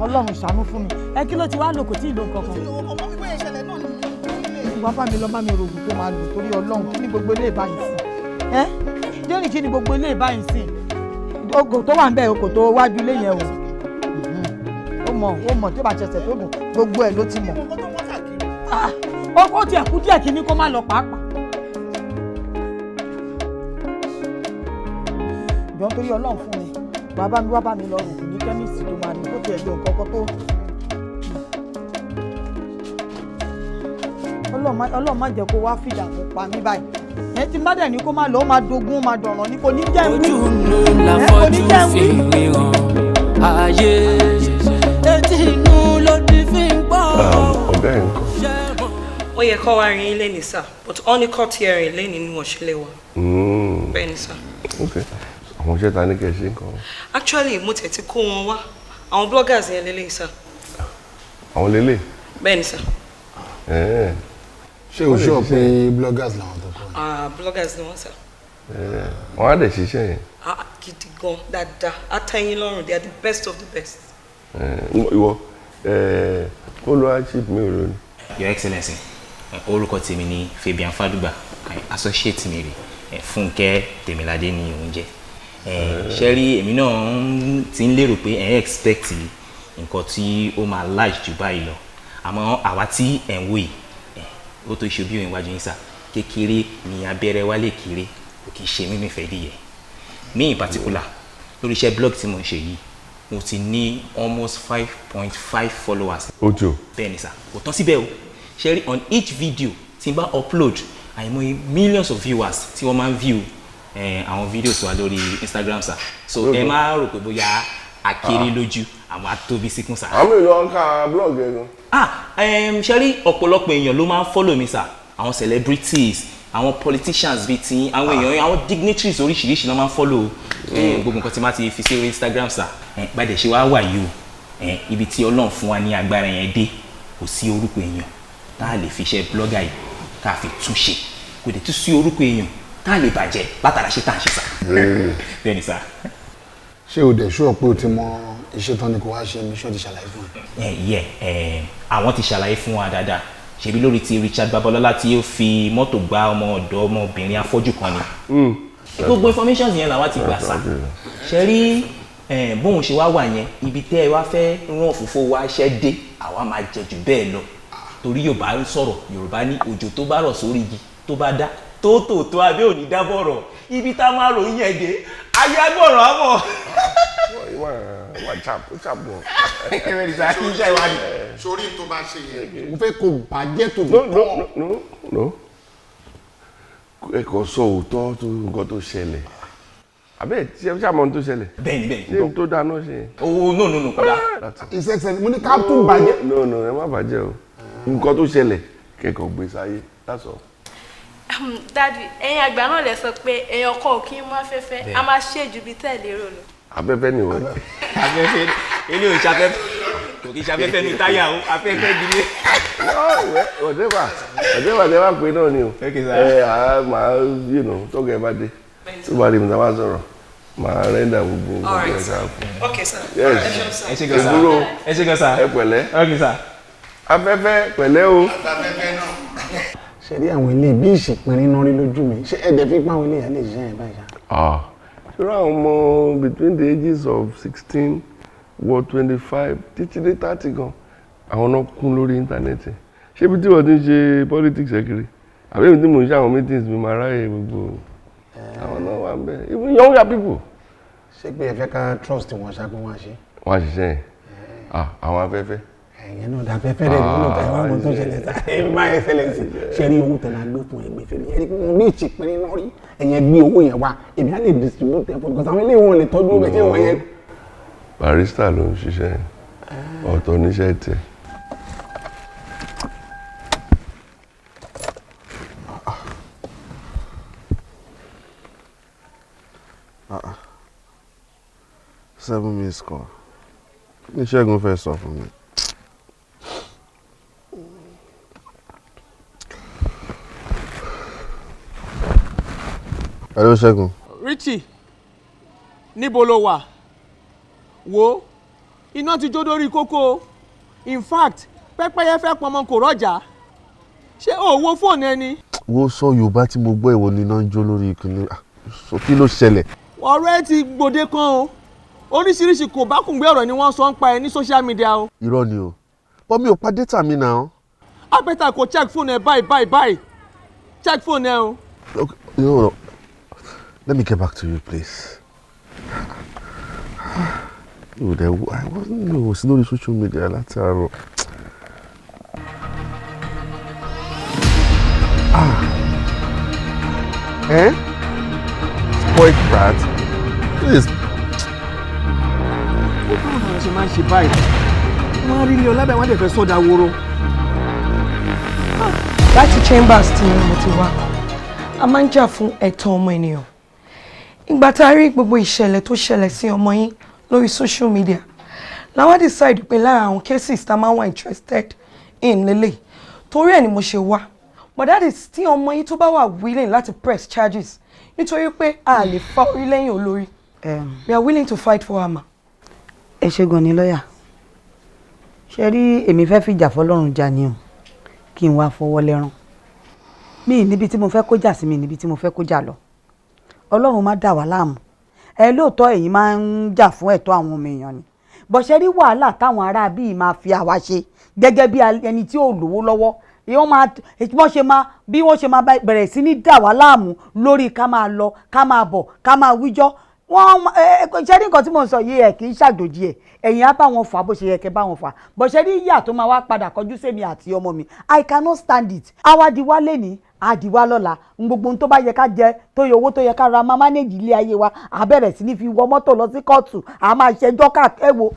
Ọlọ́run ṣàánú fún mi. Ẹ kí ló ti wá lò kò tí ì lò kankan. Wá bá mi lọ bá mi rògùn tó máa lò torí Ọlọ́run kí ni gbogbo ilé ìbáyìí sí. Jẹ́rìí kí ni gbogbo ilé ìbáyìí sí. Ògò tó wà ń bẹ̀ o kò tó wájú ilé yẹn o. Ó mọ̀ tí ó bá ṣẹ̀ṣẹ̀ tó gùn gbogbo ẹ̀ ló ti mọ̀. Ó tiẹ̀ kú díẹ̀ kí ni kó má lọ pàápàá. Jọ nítorí Ọlọ́run fún mi wá bá mi lọ rògùn ní kẹ́míìsì tó máa ní kó tiẹ̀ lo nǹkan kan tó. Ọlọ́run má jẹ́ kó wá fìdà kó pa mí báyìí. Ẹ ti má dẹ̀ ní kó má lọ ó máa dogun ó máa dọ̀ràn ní kò ní jẹ́ wí. Ojú nu láfọ́jú fi ríran ayé. Etí inú ló ti fi ń gbọ́. Ọ̀gá ẹ̀ ń kọ́. kọ́ wa rin ilé ní sà but only court hearing lé nínú ọ̀ṣẹ́lẹ̀ wa. Bẹ́ẹ̀ ni sà. Okay. Àwọn iṣẹ́ ta ní kẹ́ ṣe nǹkan. Actually mo tẹ̀ ti kó wọn wá àwọn bloggers yẹn lélẹ̀ sà. Àwọn lélẹ̀. Bẹ́ẹ̀ ni sà. Ṣé o sọ pé bloggers làwọn tó kọ́? Bloggers ni wọ́n sà. Wọ́n á dẹ̀ ṣiṣẹ́ yẹn. Gidi gan dáadáa atẹ́yìn lọ́rùn they are the best of the best. Ìwọ followership mi ò lónìí. Your Excellency, orúkọ tèmi ni Fabian Fadugba, associate mi rè Fúnkẹ́ Tèmiládé ní oúnjẹ. Ṣé rí èmi náà ti ń lérò pé ẹ̀ expect nǹkan tí ó máa large jù báyìí lọ. Àmọ́ àwa tí ẹ̀ ń wò yìí, ó tó ṣe bí òun iwájú yín sà, kékeré ni abẹ́rẹ́ wa lè kéré, kò kì í ṣe mímí fẹ́ díẹ̀. Me in particular, lórí iṣẹ́ blog tí mo ń ṣe yìí, mo ti ní almost 5.5 followers. Ojo. Bẹ́ẹ̀ ni sà, kò tán síbẹ̀ o. Ṣé rí on each video tí n bá upload, àìmọye millions of viewers tí wọ́n máa ń view àwọn videos wa lórí Instagram sà. So ẹ máa rò pé bóyá akéré lójú àwọn atóbi síkún sà. Àwọn èèyàn ń ka blog ẹ gan. Ṣé rí ọ̀pọ̀lọpọ̀ èèyàn ló máa ń follow mi sà, àwọn celebrities, àwọn politicians bíi ti àwọn èèyàn àwọn dignitaries oríṣiríṣi ló máa ń follow gbogbo nǹkan tí máa ti fi sí orí Instagram sà. Gbàdé ṣe wá wà yìí o ibi tí Ọlọ́run fún wa ní agbára yẹn dé kò sí orúkọ èèyàn tá a lè fi iṣẹ́ blogger yìí ká fi túnṣe kò dé tún sí orúkọ èèyàn tá a lè bàjẹ́ látara ṣe tá a ṣe sà. Bẹ́ẹ̀ ni sà. Ṣé o dẹ̀ ṣúọ̀ pé o ti mọ iṣẹ́ tán ni kò wá ṣe ní ṣọ́ ti ṣàlàyé fún ẹ? Àwọn ti ṣàlàyé fún wa dáadáa ṣebí lórí ti Richard Babalọlá tí ó fi mọ́tò gbá ọmọ ọ̀dọ́ ọmọbìnrin afọ́jú kan ni. Gbogbo information yẹn làwa ti gbà sá. Ṣé rí bóun ṣe wá wà yẹn ibi tẹ́ ẹ wá fẹ́ rán òfófó wa ṣẹ́ dé àwa máa jẹ jù bẹ́ẹ̀ lọ torí Yorùbá ń sọ̀rọ̀ Yorùbá ní òjò tó bá rọ̀ sórí igi tó bá dá tó abẹ́ òní dábọ̀rọ̀ ibi tá a máa ròyìn yẹn dé ayé agbọ̀rọ̀ àmọ́. Wà chapọ̀. Sórí tó bá ṣe yẹn mo fẹ́ kó bàjẹ́ tó bí pọ̀. No. Ẹ kò sọ òótọ́ tó nǹkan tó ṣẹlẹ̀. Àbẹ́ ṣe àmọ́ tó ṣẹlẹ̀. Bẹ́ẹ̀ni. Ṣé tó dáná ṣe? No kódà. Ìṣẹ́ṣẹ́ mo ní ká tún bàjẹ́. No ẹ má bàjẹ́ o. Nǹkan tó ṣẹlẹ̀ kẹ́kọ̀ọ́ gbé sáyé that's all. Daddy ẹ̀yin àgbà náà lè sọ pé èèyàn kan ò kí ń mú afẹ́fẹ́ a máa ṣe ju bí tẹ́lẹ̀ rò lọ. Afẹ́fẹ́ ni wọ́n. Afẹ́fẹ́ ilé ò ṣafẹ́fẹ́ kò kí ṣafẹ́fẹ́ ní táyà o afẹ́fẹ́ gidi. Whatever tẹ́ bá pé náà ni o. Màá tọ́gẹ̀ bá dé tó bá rí mi tá a bá sọ̀rọ̀ màá rẹ́ndà gbogbo nǹkan tó ń fún. Okay sir. Ẹ ṣe gan sa. Ẹ pẹ̀lẹ́. Okay sir. Afẹ́fẹ́ pẹ̀lẹ́ o. Afẹ́fẹ́ náà. Ṣé rí àwọn ilé bí ìṣèpinrin náà rí lójú mi ṣé ẹ̀dẹ̀ fi pa àwọn ilé yẹn lè ṣiṣẹ́ yẹn báyìí ṣá. Ṣé àwọn ọmọ between the ages of 16 wọ 25 títí dé 30 gan àwọn náà kún lórí íńtánẹ́ẹ̀tì ṣé ibi tí wọ́n ti ń ṣe politics ẹ̀ kiri àbí ibi tí mò ń ṣe àwọn meetings mi máa ráyè gbogbo àwọn náà wà ń bẹ even younger people. Ṣé pé ẹ fẹ́ ká trust wọn ṣá pé wọ́n á ṣe. Wọ́n á ṣiṣẹ́ yẹn àwọn afẹ́fẹ́. Ẹ̀yẹn náà dá afẹ́fẹ́ rẹ̀ nínú tẹ̀lé wọn tó ṣẹlẹ̀ sá ẹ̀ máa Excellency ṣe rí owó tẹ̀lé agbé fún ẹgbẹ́ fẹ́mi ẹ̀rí pé wọ́n ní ìṣèpinrin náà rí ẹ̀yẹn gbé owó yẹn wá èmi á lè distribute ẹ̀ fún because àwọn ilé wọn lè tọ́jú ọbẹ̀ tí wọ́n yẹn. Barrister ló ń ṣiṣẹ́ ọ̀tọ̀ níṣẹ́ tiẹ̀. Seven minutes call. Ní Ṣẹ́gun fẹ́ sọ fún mi. Hello Ṣẹ́gun. Richie, níbo lo wà? Wo, iná ti jó dórí kókó. In fact, pẹ́pẹ́yẹ fẹ́ pọnmọ kò rọ́jà. Ṣé o wo fóònù ẹni? Wo sọ Yorùbá tí mo gbọ́ ìwọ ni iná ń jó lórí ìkíni. Kí ló ṣẹlẹ̀? Ọ̀rọ̀ ẹ ti gbòde kan o. Oríṣiríṣi kò bá kùn gbé ọ̀rọ̀ ni wọ́n sọ ń pa ẹ ní social media o. Irọ́ ni o. But mi ò pa data mi náà. Abẹ́ta kò check phone ẹ báyìí. Check phone ẹ o. Okay, no. Let me get back to you, please. Oh, I wasn't on social media láti àárọ̀. Spoiled brat. Please. Ó bá àwọn ọ̀rọ̀ ṣe máa ń ṣe báyìí. Wọ́n á rí ilé ọlábẹ̀ wọ́n á dẹ̀ fẹ́ sọ́dà wóró. láti chambers tí mo ti wá a máa ń jà fún ẹ̀tọ́ ọmọ ènìyàn. Ìgbà tá a rí gbogbo ìṣẹ̀lẹ̀ tó ṣẹlẹ̀ sí ọmọ yín lórí social media làwọn decide pé lára àwọn cases tá a máa wà interested in lélẹ̀ torí ẹ̀ ni mo ṣe wá. But that is tí ọmọ yín tó bá wà willing láti press charges nítorí pé a lè fa orí lẹ́yìn olórí. We are willing to fight for Ama. Ẹ ṣé gan ni lọ́yà. Ṣé rí èmi fẹ́ fìjà fọlọ́run jà ni o kí n wá fọwọ́ lẹ́rán. Mi níbi tí mo fẹ́ kó jà sí mi níbi tí mo fẹ́ kó jà lọ. Ọlọ́run má dà wá láàmú. Lóòótọ́ ẹ̀yin máa ń jà fún ẹ̀tọ́ àwọn ọmọ èèyàn ni. Bó ṣe rí wàhálà táwọn ará bíi máa fi àwa ṣe gẹ́gẹ́ bí ẹni tí ò lówó lọ́wọ́. Bí wọ́n ṣe máa bẹ̀rẹ̀ sí ní dà wá láàmú lórí ká máa lọ ká máa bọ̀ ká máa wíjọ́. Ṣé ní nǹkan tí mo ń sọ yìí ẹ̀ kì í ṣàjòjì ẹ̀ ẹ̀yin á bá wọn fà bó ṣe yẹ kẹ́ bá wọn fà bó ṣe rí ìyà tó máa wá padà kọjú sẹ́mi àti ọmọ mi I cannot stand it. Àwàdìwá lẹ́ni àdìwá lọ́la gbogbo ohun tó bá yẹ ká jẹ tó yẹ owó tó yẹ ká ra máa mánéjì ilé ayé wa à bẹ̀rẹ̀ sí ní fi wọ mọ́tò lọ sí kóòtù à máa ṣẹjọ́ ẹ wo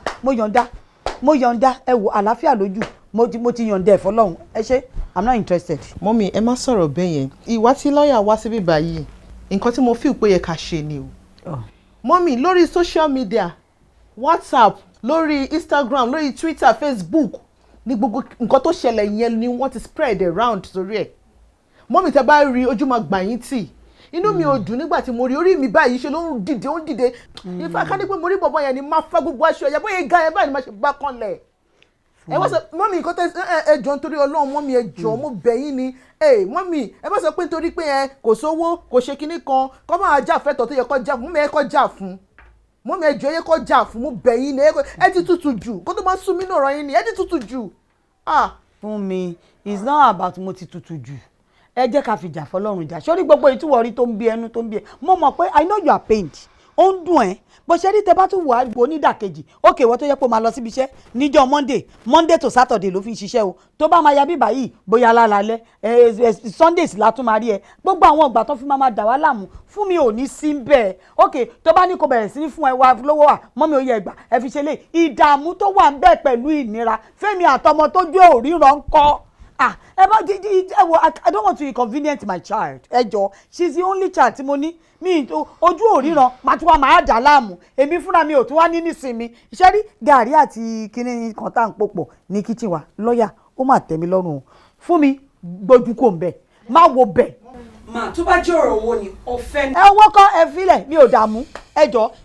mo yọ̀ǹda ẹ wo àlàáfíà lójú mo ti yọ̀ǹda ẹ̀ fọlọ́run ẹ ṣé I'm not interested. Mọ́mí ẹ má sọ̀rọ̀ bẹ́ẹ̀ yẹn ìwà tí lọ́ọ̀yà wá síbí báyìí nǹkan tí mo feel pé yẹ ká ṣe ni o. Mọ́mí lórí social media WhatsApp lórí Instagram lórí Twitter Facebook ní gbogbo nǹkan tó ṣẹlẹ̀ yẹn ni wọ́n ti spread around sórí ẹ̀. Mọ́mí tẹ́ bá rí ojú máa gbà yín tì inú mi ò dùn nígbà tí mo rí orí mi báyìí ṣe ló ń dìde ìfà ká ní pé mo rí bọ̀bọ̀ yẹn ni máa fẹ́ gbogbo aṣọ ẹ̀yà bóyá ga yẹn báyìí ni máa ṣe bá kanlẹ̀. Ẹ wá sọ mọ́mí nǹkan tẹ́ ẹ jọ nítorí Ọlọ́run mọ́mí ẹ jọ mo bẹ̀ yín ni mọ́mí ẹ bá sọ pé nítorí pé kò sówó kò ṣe kinní kan kọ́ máa jà fẹ́tọ̀ tó yẹ kó jà fún mọ́mí ẹ kó jà fún mọ́mí ẹ jọ yẹ kó jà fún mo bẹ̀ yín ni ẹ ti tutù jù kó tó máa sún mí náà rọ yín ni ẹ ti tutù jù. Fún mi it's not about mo ti tutù jù ẹ jẹ́ ká fìjà fọlọ́run jà sórí gbogbo ìtúwọ̀rí tó ń bí ẹnu tó ń bí ẹ mo mọ̀ pé I know you are pained ó ń dùn ẹ́ bó ṣe rí tẹ bá tún wà á onídàkejì ókè wọ́n tó yẹ pé ó máa lọ síbi iṣẹ́ níjọ́ Monday to Saturday ló fi ń ṣiṣẹ́ o tó bá máa ya bíbá yìí bóyá lálálẹ́ Sundays la tún máa rí ẹ gbogbo àwọn ìgbà tó fi máa dà wá láàmú fún mi ò ní sí bẹ́ẹ̀ ókè tó bá ní kó bẹ̀rẹ̀ sí ní fún ẹ wá lówó wà mọ́mi ò yẹ ẹgbà ẹ fi ṣe lé ìdààmú tó wà ń bẹ́ẹ̀ pẹ̀lú ìnira Fẹ́mi àtọmọ tó jó òríran kọ́ I don't want to inconvenience my child. She's the only child tí mo ní. Mi ojú òríran máa tún wá máa dà láàmú. Èmi fúnra mi ò tún wá ní nísinmi. Iṣẹ́ rí gàrí àti kíní kan tá à ń pòpọ̀ ní kíchìn wa. Lọ́ọ̀yà ó máa tẹ̀ mí lọ́rùn o. Fún mi gbójú kò ń bẹ̀. Má wo bẹ̀. Màá tó bá jẹ́ ọ̀rọ̀ owó ni ọ̀fẹ́ ni. Owó kan ẹ filẹ̀ mi ò dààmú.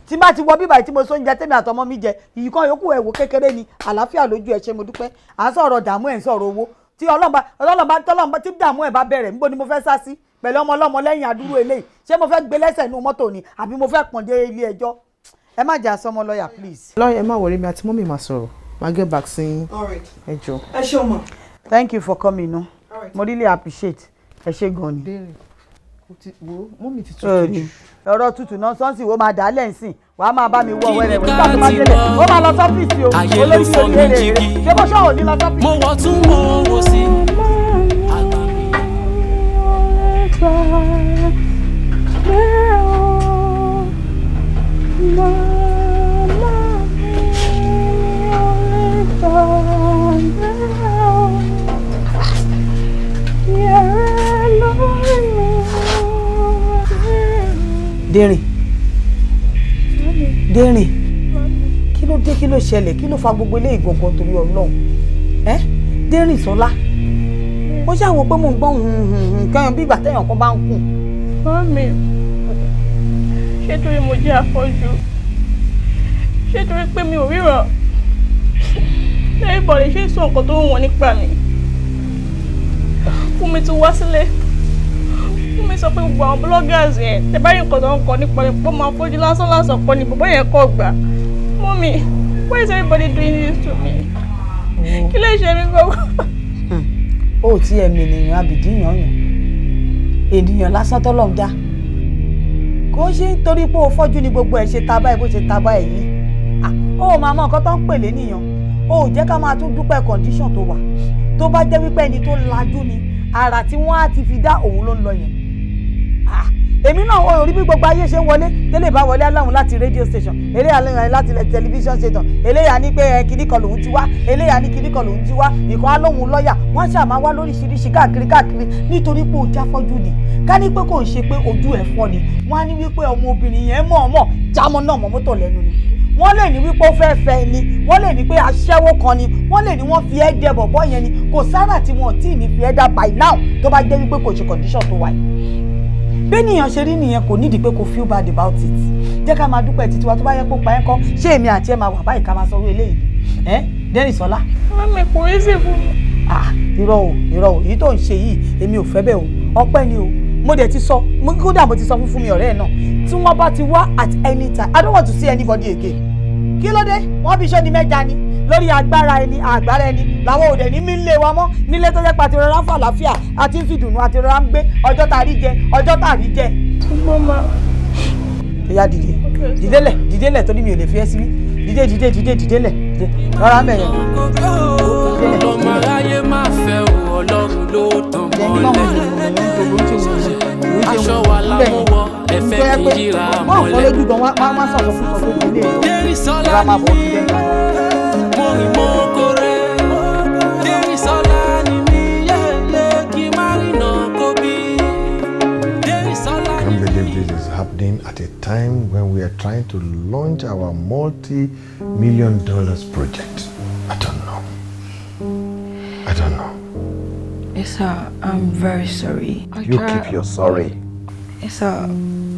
Tí bá ti wọ bíbá tí mo so oúnjẹ tèmi àtọmọ mi jẹ ìyíkan yòókù ẹ wò kékeré ni àlàáfíà lójú ẹ ṣé mo dúpẹ́. À ń sọ̀rọ̀ dààmú ẹ̀ ń sọ̀rọ̀ owó. Tí ọlọ́mọba tí dààmú ẹ̀ bá bẹ̀rẹ̀ níbo ni mo fẹ́ sá sí pẹ̀lú ọmọ lẹ́yìn àdúró eléyìí ṣé mo fẹ́ gbé lẹ́sẹ̀ inú mọ́tò ni àbí mo fẹ́ pọ̀n dé ilé ẹjọ́ ẹ má jà sọmọ lọ́ọ̀yà please. Lọ́ọ̀yà ẹ má wọrí mi àti mọ́mì máa sọ̀rọ̀ máa get back sí ẹ jọ. ẹ ṣé ọmọ. Thank you for coming no mo really appreciate ẹ ṣé gan ni. Mọ́mì ti tutù jù. ọ̀rọ̀ tutù náà sọ́ọ̀sì wo máa dà á lẹ́sìn wàá máa bá mi wọ wẹ́rẹ́ nígbà tó bá délẹ̀ ó máa lọ sọ́fíìsì o olóyún orí èrè rẹ̀ ṣé bó ṣọ́ọ̀ ní lọ sọ́fíìsì. mo wọ̀ tún mo wò sí. Dérìn kí ló dé kí ló ṣẹlẹ̀ kí ló fa gbogbo ilé ìgbọ̀ngàn torí Ọlọ́run Dérìn Sọlá ó ṣàwọ̀ pé mò ń gbọ́ kẹyàn bí ìgbà tẹ̀yàn kan bá ń kùn. Mami ṣé torí mo jẹ́ afọ́jú ṣé torí pé mi ò ríran everybody ṣe sọ nǹkan tó ń wọ̀n nípa mi fún mi ti wá sílé fún mi sọ pé gbogbo àwọn bloggers yẹn tẹ bá rí nǹkan tó ń kọ nípa rẹ̀ pé máa fojú lásán kọ ni bàbá yẹn kọ́ gbà Mami why is everybody doing this to me kí lè ṣe mí gbogbo. Ó ti ẹ̀mí ènìyàn àbìdí yànyàn ènìyàn lásán tọ́lọ́run dá kò ṣe nítorí pé o fọ́jú ni gbogbo ẹ̀ ṣe ta báyìí bó ṣe ta báyìí yìí ó máa mọ nǹkan tó ń pè lé nìyàn ó jẹ́ ká máa tún dúpẹ́ condition tó wà tó bá jẹ́ wípé ẹni tó lajú ni ara tí wọ́n á ti fi dá òun ló ń lọ yẹn èmi náà ò rí bí gbogbo ayé ṣe ń wọlé tẹ́lẹ̀ bá wọlé aláwọn láti radio station eléyà lẹ́yìn láti television station eléyà ní pé kíní kan lòún ti wá eléyà ní kíní kan lòún ti wá ìkan alóhùn lọ́ọ̀yà wọ́n ṣáà máa wá lóríṣiríṣi káàkiri nítorí pé ó jáfọ́jú ni ká ní pé kò ń ṣe pé ojú ẹ̀ fọ́ ni wọ́n á ní wípé ọmọbìnrin yẹn mọ̀ọ́mọ̀ jámọ́ náà mọ́ mọ́tò lẹ́nu ni wọ́n lè ní wípé ó fẹ́ fẹ́ ni wọ́n lè ní pé aṣẹ́wó kan ni wọ́n lè ní wọ́n fi ẹ́ dẹ bọ̀bọ́ yẹn ni kò sára tí wọ́n tí ì ní fi ẹ́ dá by now tó bá jẹ́ wípé kò ṣe condition tó wáyé. bẹ́ẹ̀nìyàn ṣe rí nìyẹn kò nídìí pé kò feel bad about it jẹ́ ká máa dúpẹ́ títí wa tó bá yẹ kó pa ẹ́ kọ́ ṣé èmi àti ẹ̀ máa wà báyìí ká máa sọ orí eléyìí Dérìsọ́lá. mami kò rí sí fún mi. irọ́ o èyí tó ń ṣe yìí èmi ò fẹ́ bẹ́ẹ̀ o ọpẹ́ ni o mo dẹ̀ ti sọ kódà mo ti sọ fún mi ọ̀rẹ́ ẹ̀ náà tí wọ́n bá ti wá at any time I don't want to see anybody again. Kí ló dé wọ́n bí iṣẹ́ ni mẹ́ja ni lórí agbára ẹni làwọn òde ní mí ń lé wa mọ́ nílé tó jẹ́ pé àti rọra ń fà láfíà àti ń fi dùnú àti rọra ń gbé ọjọ́ tá a rí jẹ ọjọ́ tá a rí jẹ. ṣùgbọ́n ma. ìyá dìde torí mi ò lè fi ẹ́ síbí dìde lẹ̀ rọra mẹ́yẹn. ọmọ aráyé máa fẹ́ o ọlọ́run ló tàn mọ́lẹ̀ aṣọ wa lámúwọ́ ẹ̀fẹ́ mi yíra mọ́lẹ̀. Dérìsọ́lá ni mí mo rìn mo kórè Dérìsọ́lá ni mí yẹ́lẹ́ kí má rìnà kó bí. Dérìsọ́lá ni mí. I can't believe this is happening at a time when we are trying to launch our multi-million dollars project. I don't know. Yes, sir. I'm very sorry. Keep your sorry. Yes, sir.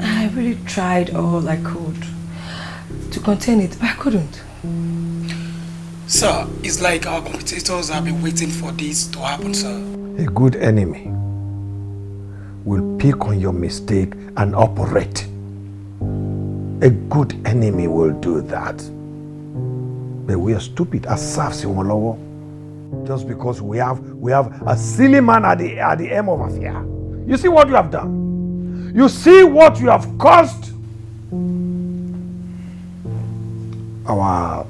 I really tried all I could to contain it, but I couldn't. Sir, it's like our competitors have been waiting for this to happen, sir. A good enemy will pick on your mistake and operate. A good enemy will do that. But we are stupid as serfs in Wolowo. Just because we have a silly man at the end of affair. You see what you have done? You see what you have caused? Our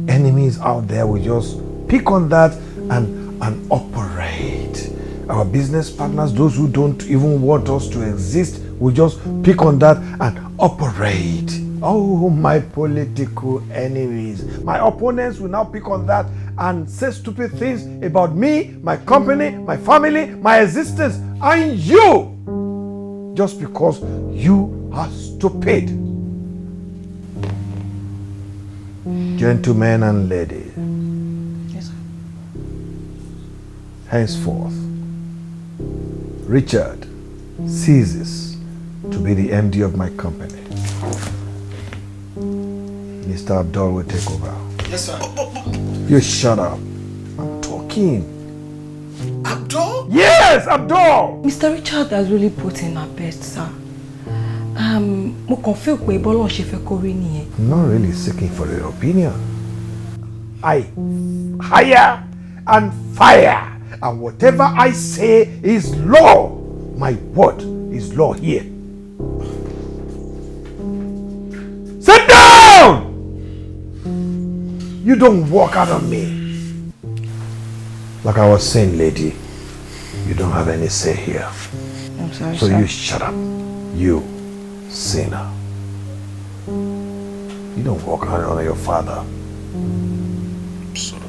enemies out there will just pick on that and operate. Our business partners, those who don't even want us to exist, will just pick on that and operate. Oh, my political enemies. My opponents will now pick on that and say stupid things about me, my company, my family, my existence, and you. Just because you are stupid. Gentlemen and ladies. Yes, sir. Henceforth, Richard ceases to be the MD of my company. Mr. Abdul will take over. Yes, sir. You shut up. I'm talking. Abdul? Yes, Abdul! Mr. Richard has really put in our best, sir. Mo kàn feel pé bọ́lọ̀ ṣe fẹ́ kó rí nìyẹn. I'm not really seeking for your opinion. I hire and fire. And whatever I say is law. My word is law here. Sit down! You don't walk out on me. Like I was saying, lady, you don't have any say here. I'm sorry, so sir. you shut up. You sinner. You don't walk out on your father. Sorry.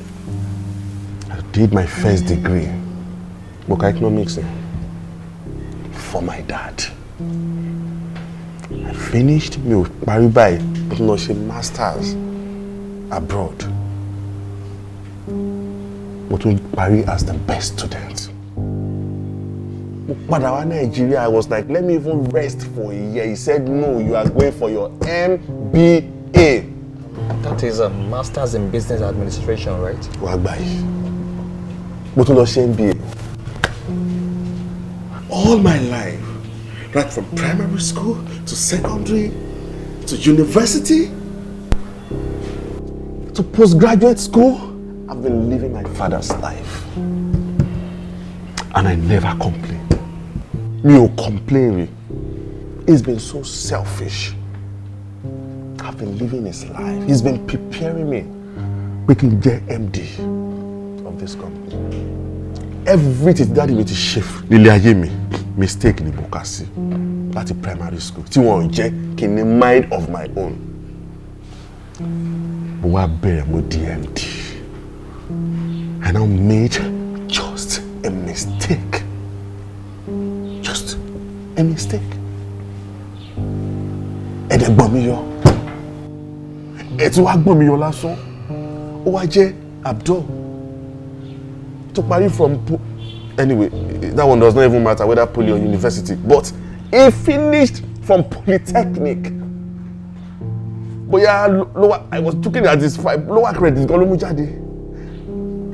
I did my first degree, book economics, for my dad. I finished my Paribai, but no, she masters abroad. But we Paris as the best student. But in Nigeria, I was like, let me even rest for a year. He said, no, you are going for your MBA. That is a Master's in Business Administration, right? Wagbai. But no MBA. All my life, right from primary school to secondary to university to postgraduate school, I've been living my father's life. And I never complain. You complain. He's been so selfish. I've been living his life. He's been preparing me. Making JMD of this company. Everything daddy made to shift. Lily Ayemi, mistake ni Bokasi. láti primary school tí wọ́n jẹ́ kí n ní mind of my own. Mo wá bẹ̀rẹ̀ mo DMD. I now made just a mistake. Just a mistake. Ẹ̀dẹ̀ gbọ́n mi yọ. Ẹ̀ tí wàá gbọ́n mi yọ lásán. Ó wá jẹ́ Abdul. To parí from anyway, that one does not even matter whether poly or university, but he finished from polytechnic. Boya lower, I was looking at his lower credit gan ló mú jáde.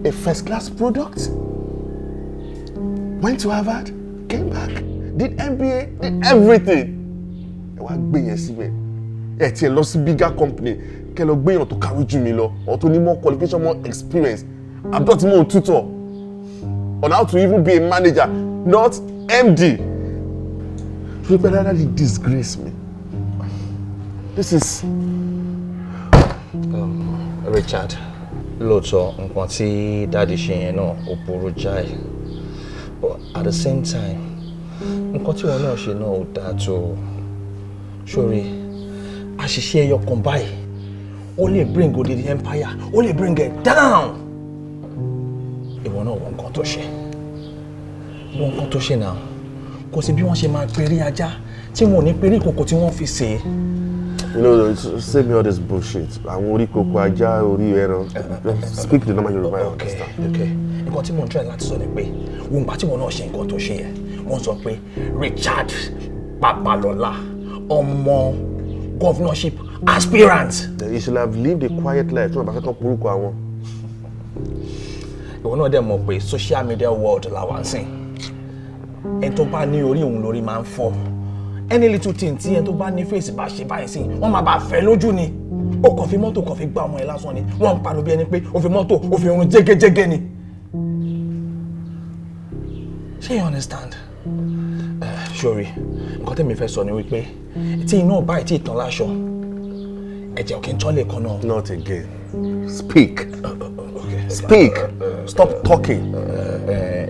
A first class product. Went to Harvard, came back, did MBA, did everything. Ẹ wá gbé yẹn síbẹ̀. Ẹ tiẹ̀ lọ sí bigger company, kẹ́ lọ gbé yẹn tó kàwé jù mí lọ, or tó ní more qualification, more experience. I'm not even a tutor on how to even be a manager, not MD. You better disgrace me. This is Richard, lóòótọ́ nǹkan tí dáàdi ṣe yẹn náà ó burú jáì, but at the same time nǹkan tí wọn náà ṣe náà ó dáa tó. Sórí àṣìṣe ẹyọ kan báyìí ó lè bring odidi empire, ó lè bring it down. Ìwọ náà wọ nǹkan tó ṣe, wọ nǹkan tó ṣe náà, kò sí bí wọ́n ṣe máa perí ajá tí wọn ò ní perí ìkòkò tí wọ́n fi ṣe. You know, save me all this bullshit. Àwọn orí kòkò ajá, orí ẹran. Speak the normal Yoruba, I understand. Okay. Nǹkan tí mo ń try láti sọ ni pé wọn gbà tí wọn náà ṣe nǹkan tó ṣe yẹn, wọ́n sọ pé Richard Babalọlá ọmọ governorship aspirant. You should have lived a quiet life. Tí wọ́n bá fẹ́ kán porúkọ àwọn. Ìwọ náà dẹ̀ mọ̀ pé social media world la wà ń sìn. Ẹni tó bá ní orí òun lórí máa ń fọ́. Any little thing tí ẹni tó bá ní fèsì bá ṣe báyìí sìn, wọ́n máa bá fẹ́ lójú ni. Ó kàn fi mọ́tò kàn fi gbá ọmọ ẹ lásán ni. Wọ́n ń pariwo bí ẹni pé ó fi mọ́tò ó fi irun jégéjégé ni. Ṣé you understand? Sorry, nǹkan tẹ́mi fẹ́ sọ ni wípé tí iná ọba ìtì ìtàn láṣọ, ẹ̀jẹ̀ òkè ń tán lè kan náà. Not again. Speak. Speak. Stop talking.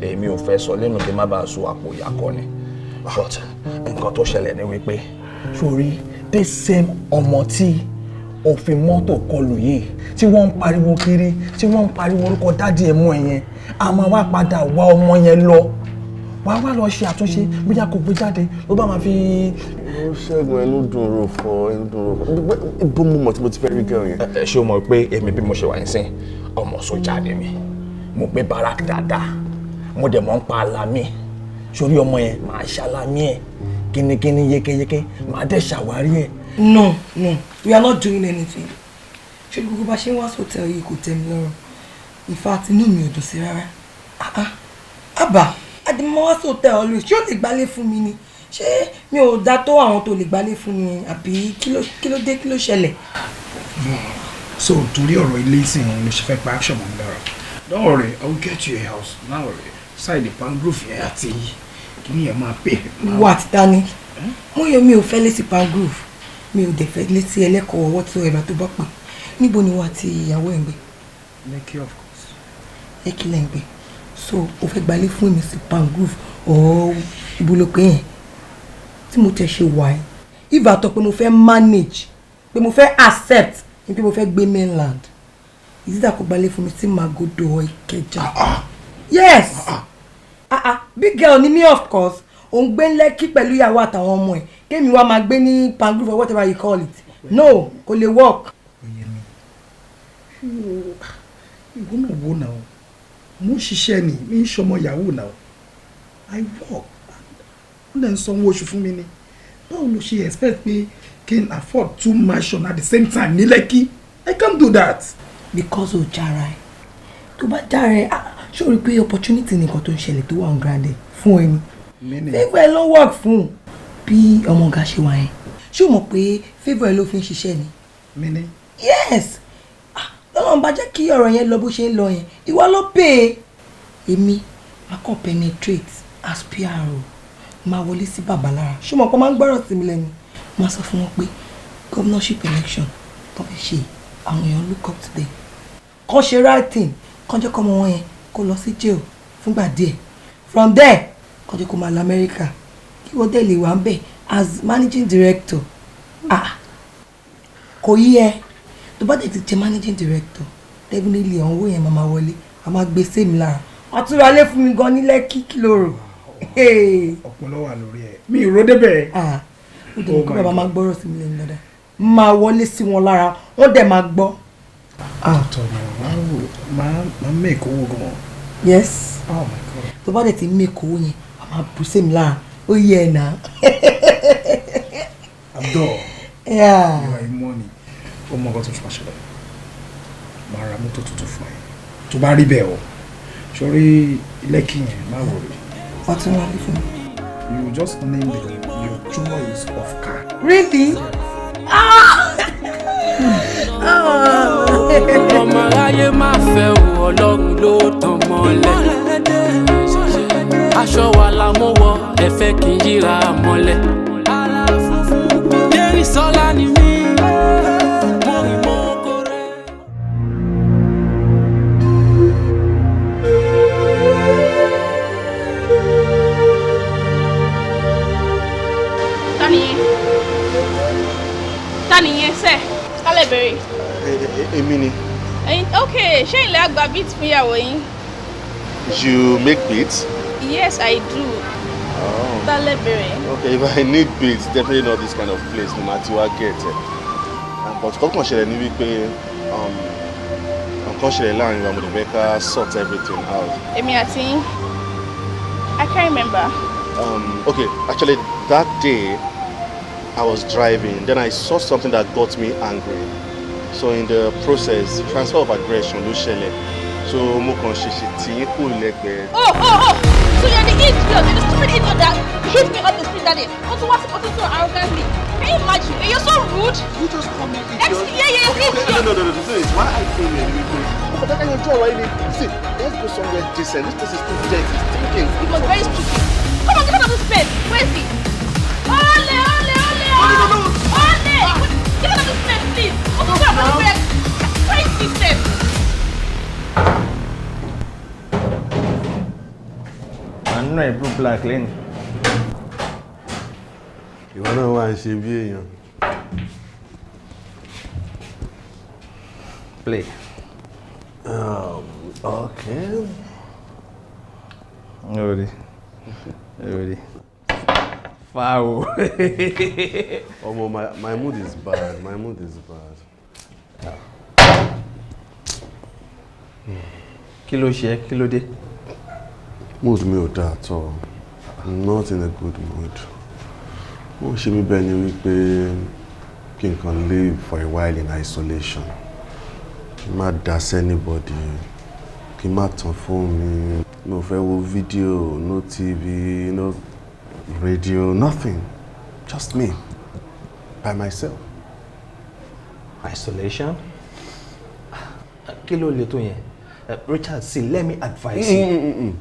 Èmi ò fẹ́ sọ lẹ́nu kí n má bàa so àpò ìyàkọ́ ni. But nǹkan tó ṣẹlẹ̀ ni wípé sórí the same ọmọ tí òfin mọ́tò kọlù yìí tí wọ́n ń pariwo kiri tí wọ́n ń pariwo orúkọ dádì ẹ̀ mú ẹ yẹn, a máa wá padà wá ọmọ yẹn lọ. Wàá wá lọ ṣe àtúnṣe bóyá kò gbé jáde ló bá máa fi. Ó ṣẹ́gun ẹnu dùn rò fọ ẹnu dùn rò fọ. Bó mo mọ̀ tí mo ti fẹ́ rí gẹ̀rù yẹn. Ṣé o mọ̀ pé èmi bí mo ṣe wà nísìn ọmọ sójà ni mi, mo gbé barak dáadáa, mo dẹ̀ mọ̀ ń pa alámì. Sórí ọmọ yẹn màá ṣàlámì ẹ̀ kínníkínní yékéyéké màá dẹ̀ ṣàwárí ẹ̀. No, we are not doing anything. Ṣé gbogbo bá ṣe ń wá sọ́tẹ̀ yìí kò tẹ́ mi lọ́rùn? In fact, inú mi ò dùn sí rárá. Àbá, àdìmọ́ wá sọ́tẹ̀ always, ṣé o lè gbálé fún mi ni? Ṣé mi ò dá tó àwọn tó lè gbálé fún mi àbí kí ló dé kí ló ṣẹlẹ̀? So torí ọ̀rọ̀ ilé ìsìn ló ṣe fẹ́ pa action mọ́ lára. Don't worry, I will get you a house. Don't worry. Side the pan roof yẹn àti kíní yẹn máa pè. Wà á ti dání. Mo yẹ mi ò fẹ́ létí pan roof. Mi ò dẹ̀ fẹ́ létí ẹlẹ́kọ̀ọ́ whatsoever tó bá pè. Níbo ni wà á ti ìyàwó ẹ̀ ń gbé? Lekki of course. Lekki lẹ́ ń gbé. So o fẹ́ gbalé fún mi sí pan roof or ibo ló pé yẹn? Tí mo tẹ̀ ṣe wà ẹ́. If àtọ̀ pé mo fẹ́ manage, pé mo fẹ́ accept, pé mo fẹ́ gbé mainland. Is it kó gbalé fún mi sí Magodo Ìkẹjà? Yes. Big girl ni me of course. Ó ń gbé Lekki pẹ̀lú ìyàwó àtàwọn ọmọ ẹ̀. Kémi wá máa gbé ní pan roof or whatever you call it. No, kò lè work. Ìwọ náà wo náà. Mo ṣiṣẹ́ ni, mi ń ṣọmọ ìyàwó náà. I work. Wọ́n lè ń sanwó oṣù fún mi ni. Báwo ló ṣe expect pé kí n afford 2 mansion at the same time ní Lekki? I can't do that. Because o jara ẹ. Tó bá jara ẹ, ṣé o rí pé opportunity nìkan tó ń ṣẹlẹ̀ tó wà ń grande fún ẹni? Favour ẹ ló work fún bí ọmọ ọ̀gá ṣe wà yẹn. Ṣé o mọ̀ pé favour ẹ ló fi ń ṣiṣẹ́ ni? Mini. Yes. Lọ́nà bá jẹ́ kí ọ̀rọ̀ yẹn lọ bó ṣe ń lọ yẹn. Ìwọ ló pè é. Èmi máa kàn penetrate as PRO. Máa wọlé sí bàbá lára. Ṣé o mọ̀ pé máa ń gbọ́rọ̀ sí mi lẹ́nu? Máa sọ fún wọn pé governorship election tó fẹ́ ṣe àwọn èèyàn look up to them. Kàn ṣe right thing. Kàn jẹ́ kọ́mọ wọn yẹn kó lọ sí jail fúngbà díẹ̀. From there kàn jẹ́ kó máa lọ America. Kí wọ́n dẹ̀ lè wà ń bẹ̀ as managing director kò yí ẹ tó bá dé ti jẹ managing director definitely àwọn owó yẹn máa wọlé a máa gbé sèmi lára wọ́n tún ra lé fún mi gan ní Lẹ́kì kí ló rò. ọpọlọ wà lórí ẹ mi ì ró débẹ̀. ó dẹ̀ kó bàbá máa gbọ́rọ̀ sí mi lẹ́nu dáadáa máa wọlé sí wọn lára wọ́n dẹ̀ máa gbọ́. àtọ̀nà máa make owó gan. yes. Oh my God. tó bá dẹ̀ ti make owó yẹn a máa bù sèmi lára ó yẹ ẹ̀ náà. Abdul. Yeah. You are money. Ó mọ nǹkan tó fà ṣẹlẹ̀. Màá ra mọ́tò tuntun fún ẹ. Tó bá rí bẹ́ẹ̀ o. Sórí Lẹ́kì yẹn má wọlé. Wọ́n tún wá fún mi. You just name your choice of car. Really? Ọmọ aráyé máa fẹ́ o, Ọlọ́run ló tàn mọ́lẹ̀. Aṣọ wa la mú wọ, ẹ fẹ́ kí n yíra mọ́lẹ̀. Dérìsọ́lá ni mí, mo rìn mọ́ kórè. Ta nìyẹn sẹ́? Kálẹ̀ bèrè. Èmi ni. Ok, ṣé ilé àgbà beat fún ìyàwó yín? You make beats? Yes, I do. Kálẹ̀ bèrè. Okay, if I need beats, definitely not this kind of place, no matter what I get. But kọ́kàn ṣẹlẹ̀ ní wípé nǹkan ṣẹlẹ̀ láàrin wa mo lè fẹ́ ká sort everything out. Èmi àti yín. I can't remember. Okay, actually that day I was driving, then I saw something that got me angry. So in the process, transfer of aggression ló ṣẹlẹ̀. So mo kàn ṣèṣì tí yín kò lẹ́gbẹ̀ẹ́. Oh! So you're the idiot, you're the stupid idiot that hit me up the street that day. What was it so arrogantly? Can you imagine? You're so rude. You just call me idiot. Yeah, idiot. No. This is why I came here. But can you draw right? See, let's go somewhere decent. This place is too dirty. It's stinking. It was very stupid. Come on, get out of this place. Where is he? Ole! No. Ole! Get out of this place, please. What's wrong with this place? Crazy system. I'm not a blue black lane. You wanna know why I should be here? Play. Okay. Ready. Wow. Oh, my mood is bad. My mood is bad. Kí ló ṣe, kí ló dé? Mood mi ò dáa at all. I'm not in a good mood. Ó ṣe mí bẹ́ẹ̀ ni wípé kí n kàn live for a while in isolation. Kí n má dá sí anybody. Kí n má tan fóònù mi. No fẹ́ wo video, no TV, no radio, nothing. Just me. By myself. Isolation? Kí ló le tó yẹn? Richard, see, let me advise you.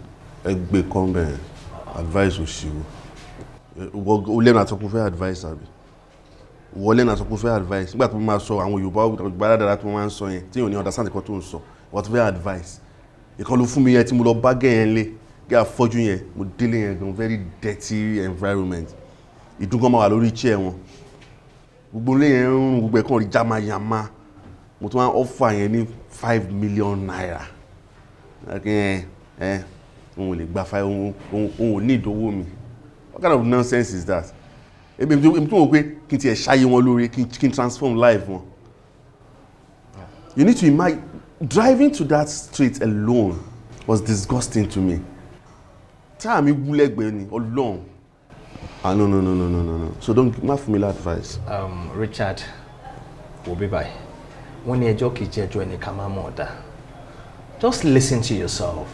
Ẹgbẹ́ kan bẹ́ẹ̀ advice òṣìwò. O lẹ́nu àtọ́kùn fẹ́ advice àbí? Wọ́n lẹ́nu àtọ́kùn fẹ́ advice. Nígbà tó máa sọ àwọn Yorùbá dáadáa tó máa ń sọ yẹn tí ò ní understand nǹkan tó ń sọ. Wọ́n ti fẹ́ advice. Ìkan ló fún mi yẹn tí mo lọ bá gẹ̀ yẹn lé. Gẹ́ àfọ́jú yẹn, mo délé yẹn gan very dirty environment. Ìdúngàn máa wà lórí chair wọn. Gbogbo ilé yẹn ń rún gbogbo ẹ̀kan rí jámayàmá. Mo tún máa ń offer yẹn ní 5 million naira. Òun lè gba 5, òun ò ní ìdówó mi. What kind of nonsense is that? Èmi tó wò pé kí n tiẹ̀ ṣáyé wọn lórí, kí n transform life wọn. You need to imagine, driving to that street alone was disgusting to me. Táà mi wú lẹ́gbẹ̀ẹ́ ni, Ọlọ́run. No. So don't give me familiar advice. Richard, wò bí báyìí. Wọ́n ní ẹjọ́ kìí jẹ́ ẹjọ́ ẹni ká máa mọ̀ ọ̀dà. Just listen to yourself.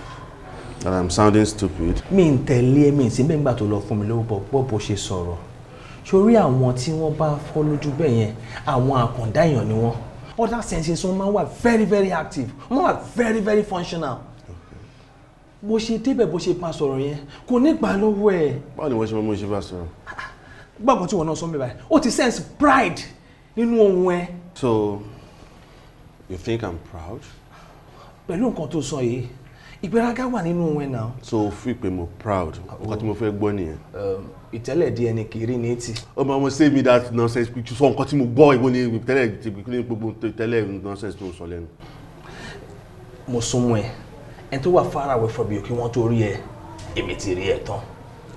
That I'm sounding stupid. Mi ń tẹ̀lé mi sí bẹ́ẹ̀ gbà tó lọ fún mi lówó bó ṣe sọ̀rọ̀. Sórí àwọn tí wọ́n bá fọ́ lójú bẹ́ẹ̀ yẹn, àwọn àkàndá èèyàn ni wọ́n. Other senses wọn máa wà very very active, wọ́n wà very very functional. Bó ṣe débẹ̀ bó ṣe bá sọ̀rọ̀ yẹn, kò ní gbà lọ́wọ́ ẹ̀. Báwo ni wọ́n ṣe mọ́ ṣe bá sọ̀rọ̀? Gbàgbọ́n tí wọ́n náà sọ mi báyìí, ó ti sense pride nínú ohun ẹ. So, you think I'm proud? Pẹ̀lú nǹkan tó sọ yìí, ìgbéraga wà nínú wọn náà. so fi pé mo proud nǹkan tí mo fẹ́ gbọ́ nìyẹn. ìtẹ́lẹ̀ díẹ̀ ni kiri ní etí. ọmọ say me that nonsense picture sọ nǹkan tí mo gbọ́ ìwọ ni tẹ́lẹ̀ gbogbo tẹ́lẹ̀ nonsense tó sọ lẹ́nu. mo súnmọ́ ẹ ẹni tó wà far away from you kí wọ́n tó rí ẹ èmi ti rí ẹ tán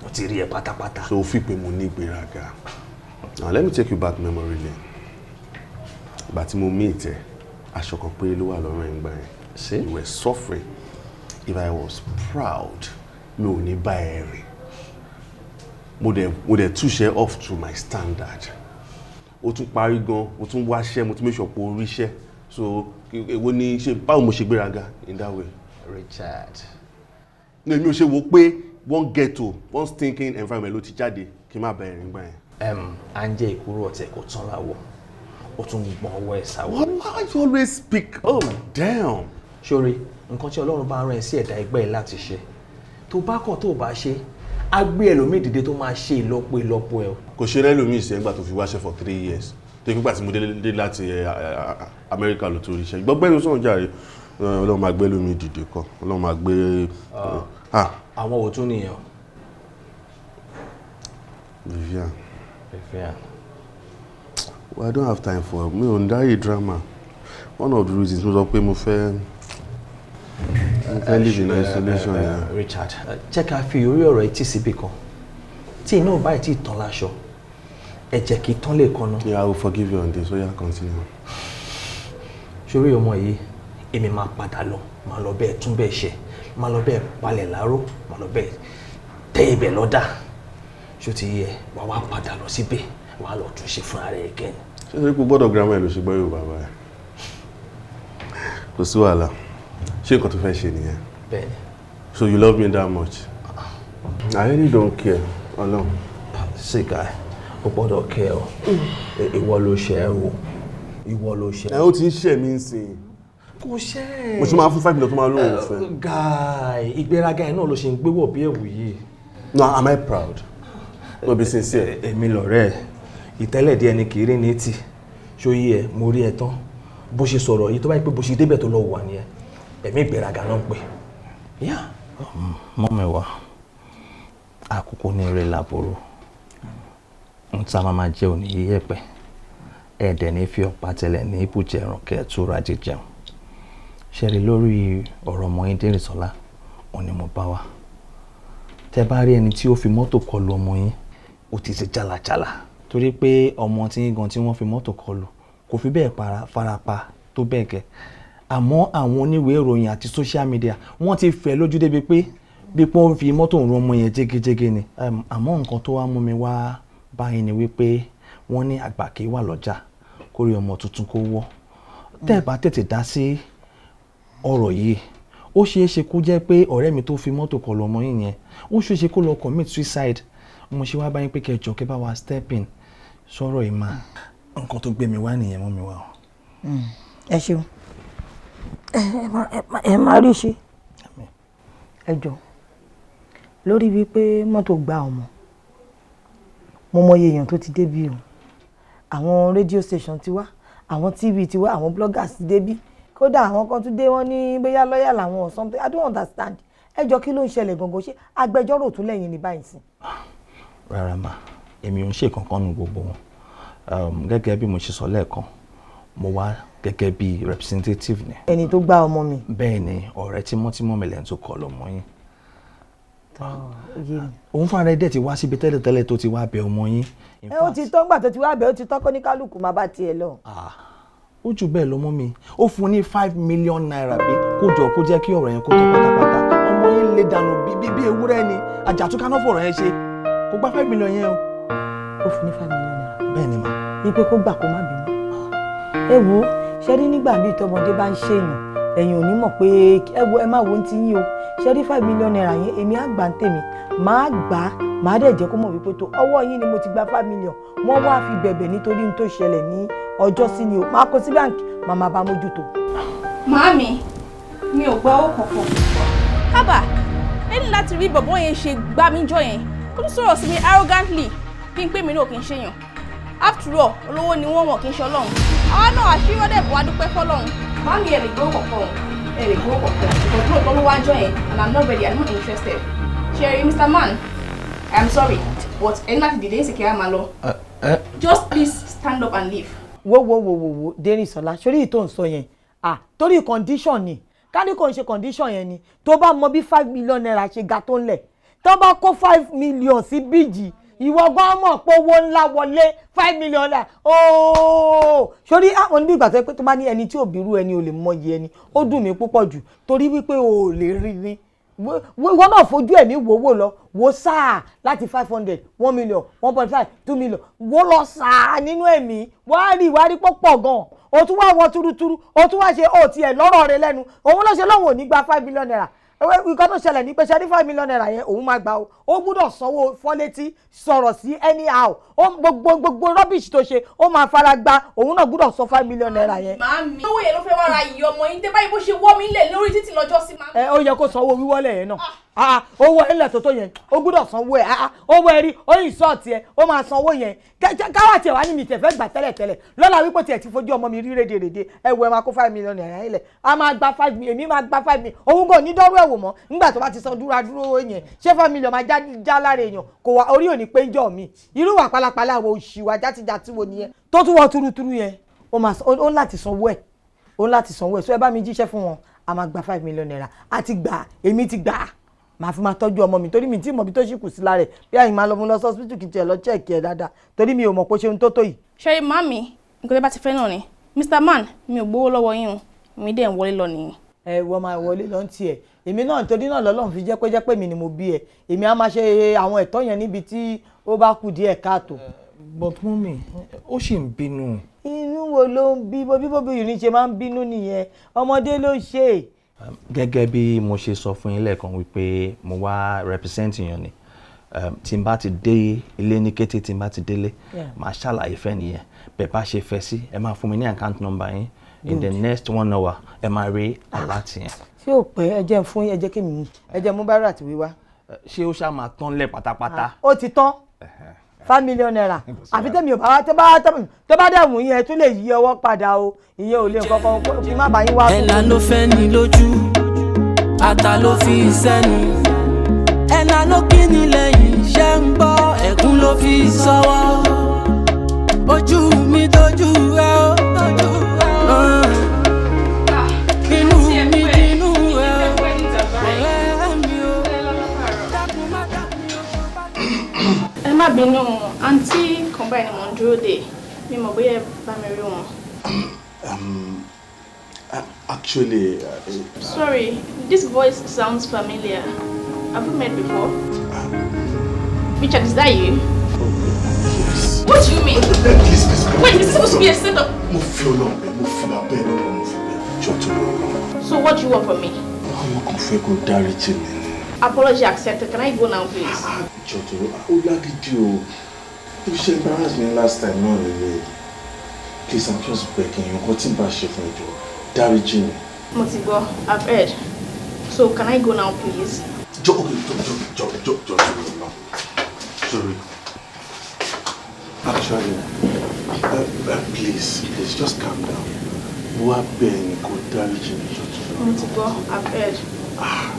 mo ti rí ẹ pátápátá. so fi pé mo ní ìgbéraga. now let me take you back memory lane. ìgbà tí mo meet ẹ aṣọ kan pé ló wà lọ́rùn ẹ̀ ń gbà yẹn. See? You were suffering. If I was proud, mi ò ní bá ẹ rìn. Mo dẹ̀ túṣẹ́ off to my standard. O tún parí gan, o tún wáṣẹ́, mo tún make sure pé o ríṣẹ́. So, èwo ni ṣe báwo mo ṣe gbéraga in that way? Richard. No, èmi ò ṣe wo pé one ghetto, one stinking environment ló ti jáde kí n má bá ẹ rìn gbà yẹn. À ń jẹ́ ìkúrò ọ̀tẹ̀ kò tán láwọ̀. O tún gbọ́n ọwọ́ ẹ̀ sáwọ́. Why you always speak? Oh, damn. Ṣorí, nǹkan tí Ọlọ́run bá rán ẹ sí ẹ̀dá ẹgbẹ́ ẹ láti ṣe. Tó bá kọ̀ tó bá ṣe, á gbé ẹlòmíì dìde tó máa ṣe ìlọ́po ẹ. Kò ṣe rẹ́lòmíì sí ẹgbà tó fi wáṣẹ́ for 3 years. Tó ìgbà tí mo dé láti Amẹ́ríkà ló tó ríṣẹ́. Gbọ́gbẹ́ni sọ̀rọ̀ jàre, Ọlọ́run máa gbé ẹlòmíì dìde kọ́. Ọlọ́run máa gbé. Àwọn òtún nìyẹn. Vivian. Vivian. Well, I don't have time for me on that drama. One of the reasons mo sọ pé mo fẹ́ live in isolation. Richard, jẹ́ ká fi orí ọ̀rọ̀ etí síbì kan. Tí iná ò bá tí ì tán láṣọ, ẹ̀jẹ̀ kì í tán lè kan náà. Yeah, I will forgive you on this, so yeah, continue. Ṣorí ọmọ yìí, èmi máa padà lọ, máa lọ bẹ́ẹ̀ tún bẹ́ẹ̀ ṣe, máa lọ bẹ́ẹ̀ palẹ̀ láró, máa lọ bẹ́ẹ̀ tẹ́ ibẹ̀ lọ́dà. Ṣó ti yẹ, wàá wá padà lọ síbẹ̀, wàá lọ tún ṣe fúnra rẹ̀ again. Ṣé ṣe kó gbọ́dọ̀ grammar ẹ̀ ló ṣe gbọ́ Yorùbá báyìí? Kò sí wàhálà. Ṣé nǹkan tó fẹ́ ṣe nìyẹn? Bẹ́ẹ̀ni. So you love me that much? I really don't care. Ọlọ́run. See guy, o gbọ́dọ̀ care o. Ìwọ ló ṣe ẹ́ o. Ìwọ ló ṣe. Ẹ ó ti ń ṣe mí nsìn. Kò ṣe é. Mo ṣe máa fún 5 million tó máa lóhùn fẹ́. Guy, ìgbéraga ẹ̀ náà ló ṣe ń gbéwọ̀ bí ẹ̀wù yìí. No, am I proud? No, be sincere. Èmi lọ̀rẹ́ ẹ̀. Ìtẹ́lẹ̀ díẹ̀ ni kì í rí ní tì. Ṣó yí ẹ, mo rí ẹ tán. Bó ṣe sọ̀rọ̀ yìí tó bá yẹ pé bó ṣe débẹ̀ tó lọ wà nìyẹn. Ẹ̀mí ìgbéraga náà ń pè. Mọ́mẹ́wàá, àkókò ní eré làbòrò. Ń ta máa jẹ́ òní yíyẹ̀pẹ̀. Ẹ̀dẹ̀ ní fi ọ̀pá tẹ̀lẹ̀ ní ibùjẹ ẹ̀rùn kẹ́ẹ̀túra jíjẹun. Ṣẹ́rí lórí ọ̀rọ̀ ọmọ yín Dérìsọ́lá, òun ni mo bá wá. Tẹ́ bá rí ẹni tí ó fi mọ́tò kọlù ọmọ yín, ó ti ṣe jálajàla. Torí pé ọmọ tí yín gan tí wọ́n fi mọ́tò kọlù kò fi bẹ́ẹ̀ farapa tó bẹ́ẹ̀ gẹ́. Àmọ́ àwọn oníwèé ìròyìn àti social media wọ́n ti fẹ́ lójú débi pé bí wọ́n fi mọ́tò ń rún ọmọ yẹn jégéjégé ni. Àmọ́ nǹkan tó wá mú mi wá báyìí ni wípé wọ́n ní àgbà kì í wà lọ́jà kó rí ọmọ tuntun kó wọ́. Tẹ́ ẹ bá tètè dá sí ọ̀rọ̀ yìí ó ṣeé ṣe kó jẹ́ pé ọ̀rẹ́ mi tó fi mọ́tò kọlù ọmọ yín yẹn ó ṣeé ṣe kó lọ commit suicide. Mo ṣe wá báyìí pé kẹjọ kẹ bá wa step in sọ̀rọ̀ ìmọ̀ nǹkan tó gbé mi wá nìyẹn mọ́ mi wá o. Ẹ ṣeun ẹ máa rí ṣe ẹ jọ lórí wípé mọ́tò gba ọmọ mo mọyì èèyàn tó ti débí o àwọn rédíò station ti wá àwọn tv ti wá àwọn bloggers ti débí kódà àwọn kan tún dé wọn ní bóyá lọ́ọ̀yà làwọn or something I don't understand ẹ jọ kí ló ń ṣẹlẹ̀ gangan ṣé agbẹjọ́rò tún lẹ́yìn ní báyìí sí. Rárá mà èmi ò ń ṣe kankan nu gbogbo wọn gẹ́gẹ́ bí mo ṣe sọ lẹ́ẹ̀kan mo wá gẹ́gẹ́ bí representative ni. Ẹni tó gbá ọmọ mi. Bẹ́ẹ̀ ni ọ̀rẹ́ tímọ́tímọ́ mi lẹ́yìn tó kọ́ lọ́mọ yín. Òun fúnra rẹ̀ dẹ̀ ti wá síbi tẹ́lẹ̀tẹ́lẹ̀ tó ti wá bẹ ọmọ yín. Ẹ ó ti tọ́ ńgbà tó ti wá bẹ̀ ó ti tọ́ kó ní kálukú máa bá tiẹ̀ lọ. Ó jù bẹ́ẹ̀ lọ́mọ mi ó fún ní 5 million naira bí kó jọ kó jẹ́ kí ọ̀rọ̀ yẹn kó tó pátápátá ọmọ yín lè dànù bí ewúrẹ́ ni àjàtúká náà fọ̀rọ̀ yẹn ṣe kó gba 5 million yẹn o. Ó fún ní 5 million naira. Bẹ́ẹ̀ ni mà. Ipe kó gbà kó má bínú. Ẹ wo ṣe rí nígbà bíi tọmọdé bá ń ṣèyàn ẹ̀yin ò ní mọ̀ pé ẹ má wo ti yín o ṣe rí 5 million naira yẹn èmi á gbà ń tèmi máa gbà á máa dẹ̀ jẹ́ kó mọ̀ wípé tó ọwọ́ yín ni mo ti gba 5 million wọ́n wá fi bẹ̀bẹ̀ nítorí n tó ṣẹlẹ̀ ní ọjọ́ sí ni o máa kó sí báǹkì màmá bá mójútó. Màámi mi ò gba owó kankan. Kábà ẹni láti rí bọ̀bọ́ yẹn ṣe gbá mi jọ yẹn ó tún sọ̀rọ̀ sí mi arrogantly bí n pé mi náà kì í ṣèyàn. After all olówó ni wọ́n wọ̀n kì í ṣe Ọlọ́run àwa náà àṣírí ọ̀dẹ̀ bọ̀ wá dúpẹ́ fọ́lọ́run. Màámi ẹ̀ lè gbọ́ kọ̀ọ̀kan lè gbowó kọ̀ọ̀kan because lóòótọ́ ló wá jọ yẹn and I'm not ready, I'm not interested. Sherry, Mr. Man, I'm sorry but ẹni láti dìde ìsìnkì àmà lọ. Just please stand up and leave. Wo Dérìsọ́lá sórí ìtò ń sọ yẹn torí condition ni káni kò ń ṣe condition yẹn ni tó bá mọ bí 5 million naira ṣe ga tó ń lẹ̀ tó bá kó 5 million sí bíjì ìwọ gan mọ̀ pé owó ńlá wọlé 5 million naira sórí àwọn níbi ìgbà tó pé tó bá ní ẹni tí ò bírú ẹni ò lè mọyì ẹni ó dùn mí púpọ̀ jù torí wípé o ò lè rí ni wọ́n náà fojú ẹ̀mí wò lọ wò sáà láti 500 1 million 1.5 2 million wò lọ sáà nínú ẹ̀mí wàá rí pọ̀ gan o tún wá wọ túrútúrú o tún wá ṣe o tiẹ̀ lọ́rọ̀ rẹ lẹ́nu òun ló ṣe lọ́wọ́ ò ní gba 5 million naira nǹkan tó ṣẹlẹ̀ ní pé ṣe ní 5 million naira yẹn òun máa gbà ó gbúdọ̀ sanwó fọ́létí sọ̀rọ̀ sí anyhow gbogbo rubbish tó ṣe ó máa fara gba òun náà gbúdọ̀ san 5 million naira yẹn. Màámi owó yẹn ló fẹ́ wá ra ìyá ọmọ yín dé báyìí bó ṣe wọ́ mi lẹ̀ lórí títì lọ́jọ́ sí màámi. Ó yẹ kó sanwó wíwọ́lẹ̀ yẹn náà owó ilẹ̀ tó yẹn ó gbúdọ̀ sanwó ẹ̀ owó ẹ̀rí ó yìn sọ́ọ̀tì ẹ̀ ó máa sanwó yẹn káwá tiẹ̀ wá ní mi tẹ̀fẹ́ gbà tẹ́lẹ̀ lọ́la wípé tiẹ̀ ti fojú ọmọ mi rí rédèrèdè ẹ̀wọ̀ ẹ̀ máa kó 5 million naira ilẹ̀ a máa gba 5 million èmi máa gba 5 million òun kò ní dọ́rú ẹ̀wò mọ́ nígbà tó bá ti san dúró yẹn ṣé 5 million máa já lára èèyàn kò wá orí òní pé ń jọ mi irú wà pálapàla wo òṣìwà játijàti wo nìyẹn tó tún wọ túrútúrú yẹn ó láti sanwó ẹ̀ so ẹ bá mi jíṣẹ́ fún wọn a máa gba 5 million naira àti gbà èmi ti gbà màá fi máa tọ́jú ọmọ mi torí mi tí mọ̀ bí tó ṣì kù sí lára ẹ̀ bí àyìn máa lọ mú lọ sí hospital kìí tiẹ̀ lọ check ẹ̀ dáadáa torí mi ò mọ̀ pé ṣe ń tó yìí. Ṣé màámi nǹkan tó bá ti fẹ́ náà ni Mr. Man mi ò gbowó lọ́wọ́ yín o mi dẹ̀ ń wọlé lọ nìyí. Wọ́n máa wọlé lọ ń tiẹ̀ èmi náà torí náà lọ́lọ́run fi jẹ́ pé mi ni mo bí ẹ èmi á máa ṣe àwọn ẹ̀tọ́ yẹn níbi tí ó bá kù díẹ̀ káàtó. But mummy ó sì ń bínú. Inú wo ló ń bí bóbí obìnrin ṣe máa ń bínú nìyẹn ọmọdé ló ṣe. Gẹ́gẹ́ bí mo ṣe sọ fún yín lẹ́ẹ̀kan wípé mo wá represent yàn ni tí n bá ti dé ilé ní kété tí n bá ti délé màá ṣàlàyé fẹ́ nìyẹn bẹ́ẹ̀ bá ṣe fẹ́ sí ẹ máa fún mi ní account number yín in the next 1 hour ẹ máa rí alert yẹn. Ṣé ò pẹ́ ẹ jẹ́ fún ẹ jẹ́ kí mi mú ẹ jẹ́ mú bárò àti wíwá. Ṣé ó ṣá máa tán lẹ̀ pátápátá. Ó ti tán 5 million naira àfi tẹ́mi ò bá wá tó bá dẹ̀ mú yẹn tún lè yí ọwọ́ padà o ìyẹn ò lè kọ́kọ́ kí má bàa yín wá. Ẹ̀là ló fẹ́ ní lójú ata ló fi sẹ́nu ẹ̀là ló kí ni lẹ́yìn ṣe ń gbọ́ ẹ̀gún ló fi sọ́wọ́ ojú mi dojú ẹ ó inú mi dínú ẹ ó ọ̀rẹ́ mi ó dákun má dákun ó. Ẹ má bínú àǹtí kan báyìí ni mò ń dúró dè mi mọ̀ bóyá ẹ bá mi rí wọn. Actually, sorry, this voice sounds familiar. Have we met before? Richard, is that you? Yes. What do you mean? Please. Wait, is this supposed to be a setup? Move your So what do you want from me? Apology accepted. Can I go now, please? Jotoro, you should embarrass me last time, no really. Please, I'm just begging you. What's in bad for you? Dáríjì mi. Mo ti gbọ́, I've heard. So can I go now, please? Okay, sorry. Actually, please, just calm down. Mo wá bẹ̀ yín kó dáríjì mi, Jotoro. Mo ti gbọ́, I've heard.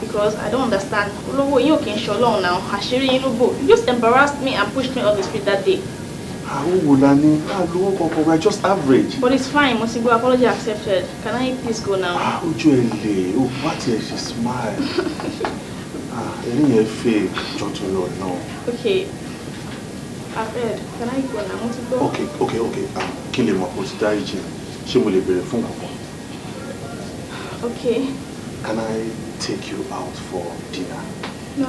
Because I don't understand. Olówó yín ò kí n ṣe Ọlọ́run now. Àṣírí yín ló bò. You just embarrassed me and pushed me off the street that day. We're just average. But it's fine, mo ti gbọ́, apology accepted. Can I please go now? Ojú ẹ lè, wá tiẹ̀ ṣe smile. Ẹ̀rín yẹn fake, Jotoro náà. Okay, I've heard. Can I go now? Mo ti gbọ́. Okay. Kí lè mọ̀ kó ti dáríjì mi? Ṣé mo lè bèrè fún kankan? Okay. Can I take you out for dinner? No,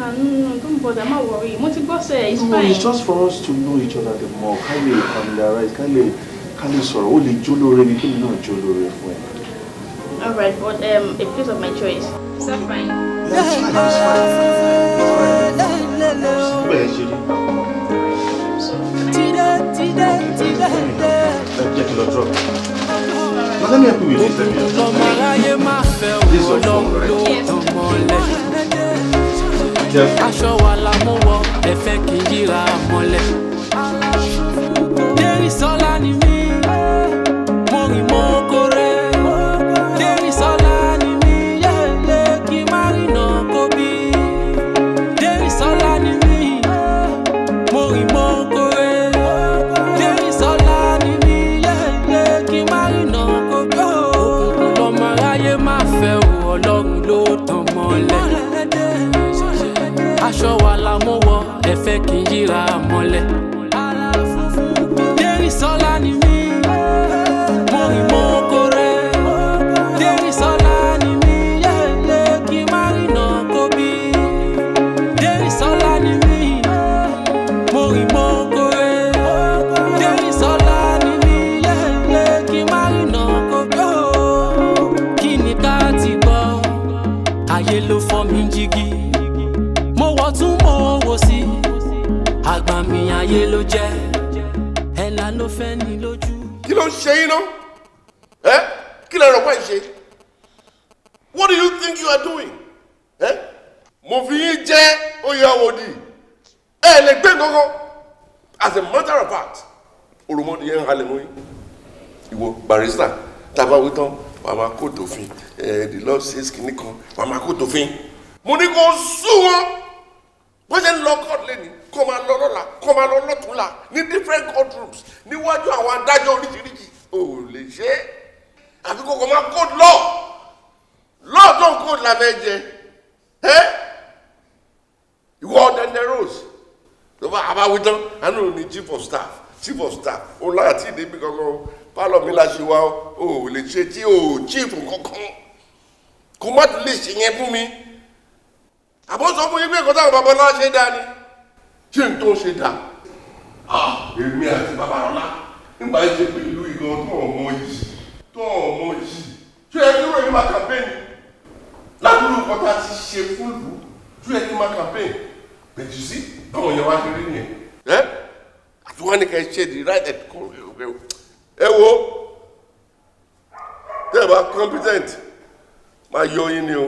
don't bother. I'm not worried. Mo ti gbọ́ sẹ́, it's No, fine. it's just for us to know each other the more. Ká lè familiarize, ká lè sọ̀rọ̀. Ó lè jó lóore mi, kí mi náà jó lóore fún ẹ. Alright, but a place of my choice. Is that fine? That's fine. Bẹ́ẹ̀ ṣe rí. Jẹ́ kí n lọ drop. But let me help you with this. This is your phone, right? Aṣọ wa la mú wọ ẹ̀fẹ́ kì í yíra mọ́lẹ̀. Dérìsọ́lá ni mí, mo rìn mọ́ kórè. Dérìsọ́lá ni mí, Ọlọ́run ló tàn mọ́lẹ̀. Aṣọ wa la mú wọ ẹ fẹ́ kí n yíra mọ́lẹ̀. Dérìsọ́lá ni mí, mo rìn mọ́ kórè. Dérìsọ́lá ni mí, yẹ́lẹ́ kí n má rìnà kó bí. Dérìsọ́lá ni mí, mo rìn mọ́ kórè. Dérìsọ́lá ni mí, yẹ́lẹ́ kí n má rìnà kó bí. Kí ni ká ti gbọ́? Ayé ló fọ́ mi jígí. Mo wọ̀ tún mo wò sí. Àgbà mi ayé ló jẹ́. Ẹ̀la ló fẹ́ ní lójú. Kí ló ń ṣe yín náà? Kí lè rọ̀ pé ń ṣe? What do you think you are doing? Mo fi yín jẹ́ oyè àwòdì. Ẹ lè gbé nǹkan. As a matter of fact, òròmọdé yẹn ń halẹ̀ mọ́ yín. Ìwọ barrister tàbá wí tán wàá máa kó tòfin. The law says kìíní kan wàá máa kó tòfin. Mo ní kó sún wọn. Bó ṣe ń lọ court lẹ́ni kó máa lọ lọ́la kó máa lọ lọ́túnla ní different courtrooms níwájú àwọn adájọ́ oríṣiríṣi ò lè ṣe é àfi kókò máa code law tó ń code la fẹ́ jẹ ìwọ Denderos tó bá abáwí tán àánú ní chief of staff ó láti débi kankan pálọ̀ mi la ṣe wá ò lè ṣe tí ò chief kankan kó má tún lè ṣe yẹn fún mi àbọ̀ sọ fún yín pé ìkọ́tà àwọn babaláwa ṣe dáa ni ṣé n tó ṣe dáa èmi àti babalọ́lá nígbà ṣe pé ìlú ìgan tó ọmọ yìí ṣé ẹ dúró ní máa campaign ládùúgbò ìkọ́tà ti ṣe fún ìlú ṣé ẹ ní máa campaign bẹ̀jù sí báwọn yẹn wá kiri nìyẹn àti wọn ní ká ṣe the right ẹ wo tẹ́ ẹ bá competent máa yọ yín ni o.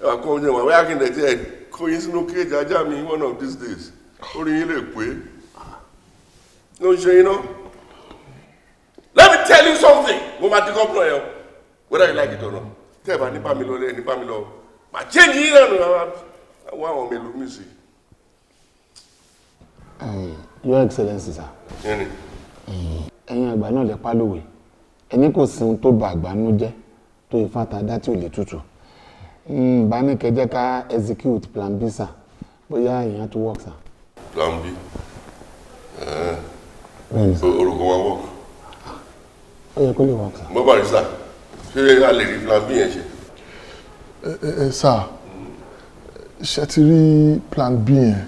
Àkọ́ ọ̀yẹ́ wà wáyà kí n dẹ̀ tí ẹ̀ kó yín sínú kéèjì ajá mi one of these days orí yín lè pé ló ń ṣe yín náà. Let me tell you something mo máa di gómìnà yẹn whether you like it or not tẹ́ ẹ̀ bá nípa mi lọ lẹ́yìn nípa mi lọ máa change yín náà nù àwọn àwọn ọmọ ìlú mi sí. Your Excellency sir ẹ̀yin àgbà náà lè pálówè ẹni kò sí ohun tó bà àgbà nú jẹ́ tó ifá ta dá tí ò lè tutù. Bá ní kẹjẹ ká execute plan B sir bóyá èèyàn tó work sir. Plan B orúkọ wa work. Ó yẹ kó lè work sir. Mo bá rí sir ṣé a lè rí plan B yẹn ṣe. Sir ṣe ti rí plan B yẹn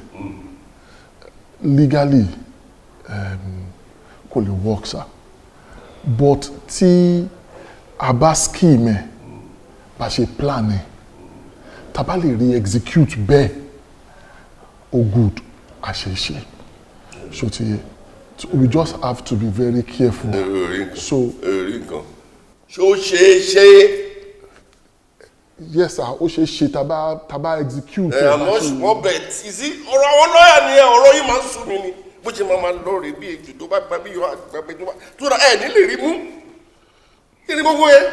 legally kò lè work sir but tí a bá scheme ẹ bá ṣe plan ẹ tàbá lè rí execute bẹ́ẹ̀ o good àṣeṣe so ti we just have to be very careful. So nǹkan ṣó ṣe yes sir ó ṣe tàbá execute. àmọ́ ṣùgbọ́n bẹ́ẹ̀ tí sí ọ̀rọ̀ àwọn lọ́ọ̀yà nìyẹn ọ̀rọ̀ yìí máa ń sún mi ni bó ṣe máa lọ rè bí èjì tó bá gba bí yóò àgbà pé tó bá tó rà ẹ̀ nílè rí mú kí ni gbogbo yẹn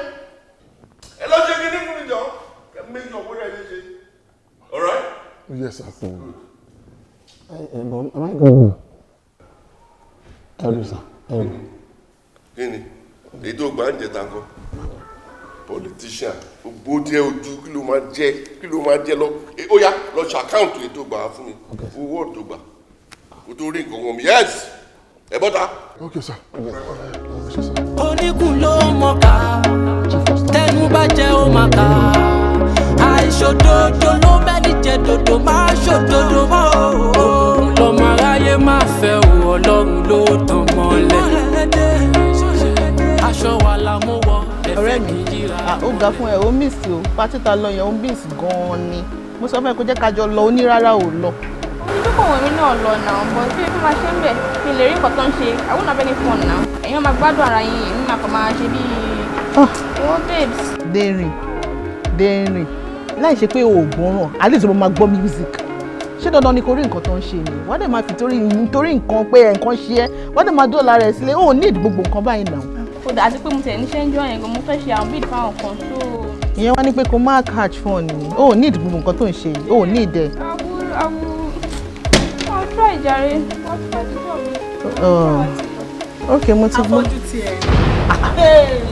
ẹ lọ ṣe kí ní fún mi jọ. Make your way easy. All right? Yes, sir. Am I going? Sir. Kini? Èyí tó gbà ń jẹ tanko. Politician. Gbogbo díẹ̀ ojú kí ló máa jẹ́ lọ. Ó yá lọ ṣe account èyí tó gbà fún mi. Owó tó gbà. Kó tó rí nǹkan wọn mi. Yes. Ẹ bọ́ta. Okay, sir. Oníkun ló mọ̀ká. Tẹnu bá jẹ́ ó máa kà á. Àìṣòdodo ló mẹ́ni jẹ dodo máa ṣòdodo mọ́ òun lọ́mọ aráyé máa fẹ́ o Ọlọ́run ló tàn mọ́lẹ̀. Aṣọ wa la mú wọ ẹ̀fẹ́ mi yíra. Ó ga fún ẹ ó miss o pátí ta lọ yẹn ó miss gan-an ni mo sọ fún ẹ kó jẹ́ ká jọ lọ ó ní rárá ò lọ. Onídókòwò èmi náà lọ náà bọ̀ tí èmi máa ṣe ń bẹ̀ kí n lè rí nǹkan tó ń ṣe I won't have any fun now. Ẹ̀yin máa gbádùn ara yín èmi máa kàn máa ṣe bíi babes. Dẹ́rìn láì ṣe pé oògùn ràn á lè tó máa gbọ́ music ṣé dandan ni kò rí nǹkan tó ń ṣe ni wọ́n dẹ̀ máa fi nítorí nǹkan pé nǹkan ṣe ẹ́ wọ́n dẹ̀ máa dóòlà rẹ̀ sílé ó ní gbogbo nǹkan báyìí náà. ó dà á sí pé mo tẹ̀ níṣẹ́ ń jọ yẹn gan mo fẹ́ ṣe àwọn bíi fáwọn kan tó. ìyẹn wá ní pé kó má catch phone ni ó ní gbogbo nǹkan tó ń ṣe yìí ó ní ìdẹ. I'll try jàre I'll try to do it. Ok mo ti gbọ́. Afọ́jú ti ẹ̀.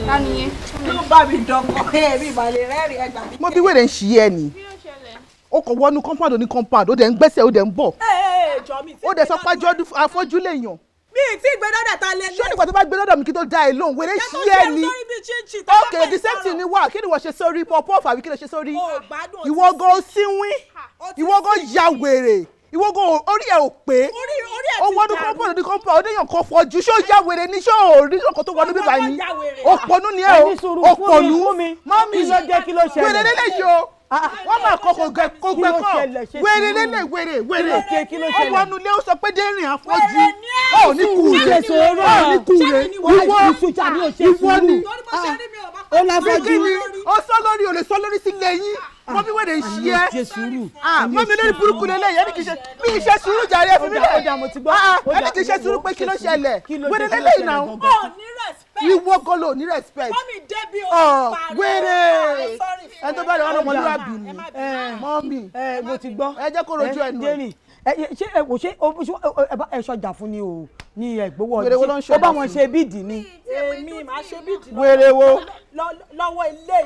Ta ni yẹn? ló bá mi dọkọ mi ìbàlẹ̀ rẹ́rìn ẹgbà mi. mo bí wèrè ń ṣí ẹ ni ó kàn wọnú compound ó ní compound ó dẹ̀ ń gbẹ́sẹ̀ ó dẹ̀ ń bọ̀ ó dẹ̀ sọ pé afọ́jú lè yàn. mi ì tí gbé dọ́dọ̀ ta lé lé. ṣé nígbà tó bá gbé dọ́dọ̀ mi kí tó da ẹ lóhùn wèrè ṣí ẹ ni. ok the same thing ni wà kí ni wọ́n ṣe sórí pop-off àbí kí ló ṣe sórí. ìwọ gan síwín ìwọ gan ya wèrè ìwọ gan orí ẹ ò pé ó wọnú compound ní compound ó déyàn kan fọjú ṣó ya wèrè ní ṣó orí ọkọ tó wọnú bíbá ni òpònú ni ẹ o òpònú mọ́mí wèrè lélẹ́yìí o wọ́n máa kọ́ kó gbẹ kọ́ wèrè lélẹ̀ wèrè ó wọnú ilé ó sọ pé dẹ́rìn àfọ́jú ó ní kúure ó ní kúure ìwọ ni ó láfọ́jú ni ó sọ lórí ò lè sọ lórí sílẹ̀ yín mọ bí wèrè ń ṣí ẹ mọ mi lórí burúkú lélẹ̀ yẹn kì í ṣe bí iṣẹ́ sùúrù jàre ẹ fi mí lẹ̀ ẹni kì í ṣe sùúrù pé kí ló ṣẹlẹ̀ wèrè lélẹ̀ náà ìwọ kọ́ ló ní respect wèrè ẹni tó bá rẹ̀ wọ́n ọmọlúwàbí ni mọ́mí mo ti gbọ́ ẹ jẹ́ kó rojú ẹnu ẹ̀. ṣé ẹ ṣọjà fún ni o ní ẹgbowó ọdún ó bá wọn ṣe bíìdì ni. èmi máa ṣe bíìdì wèrè wo lọ́wọ́ ilé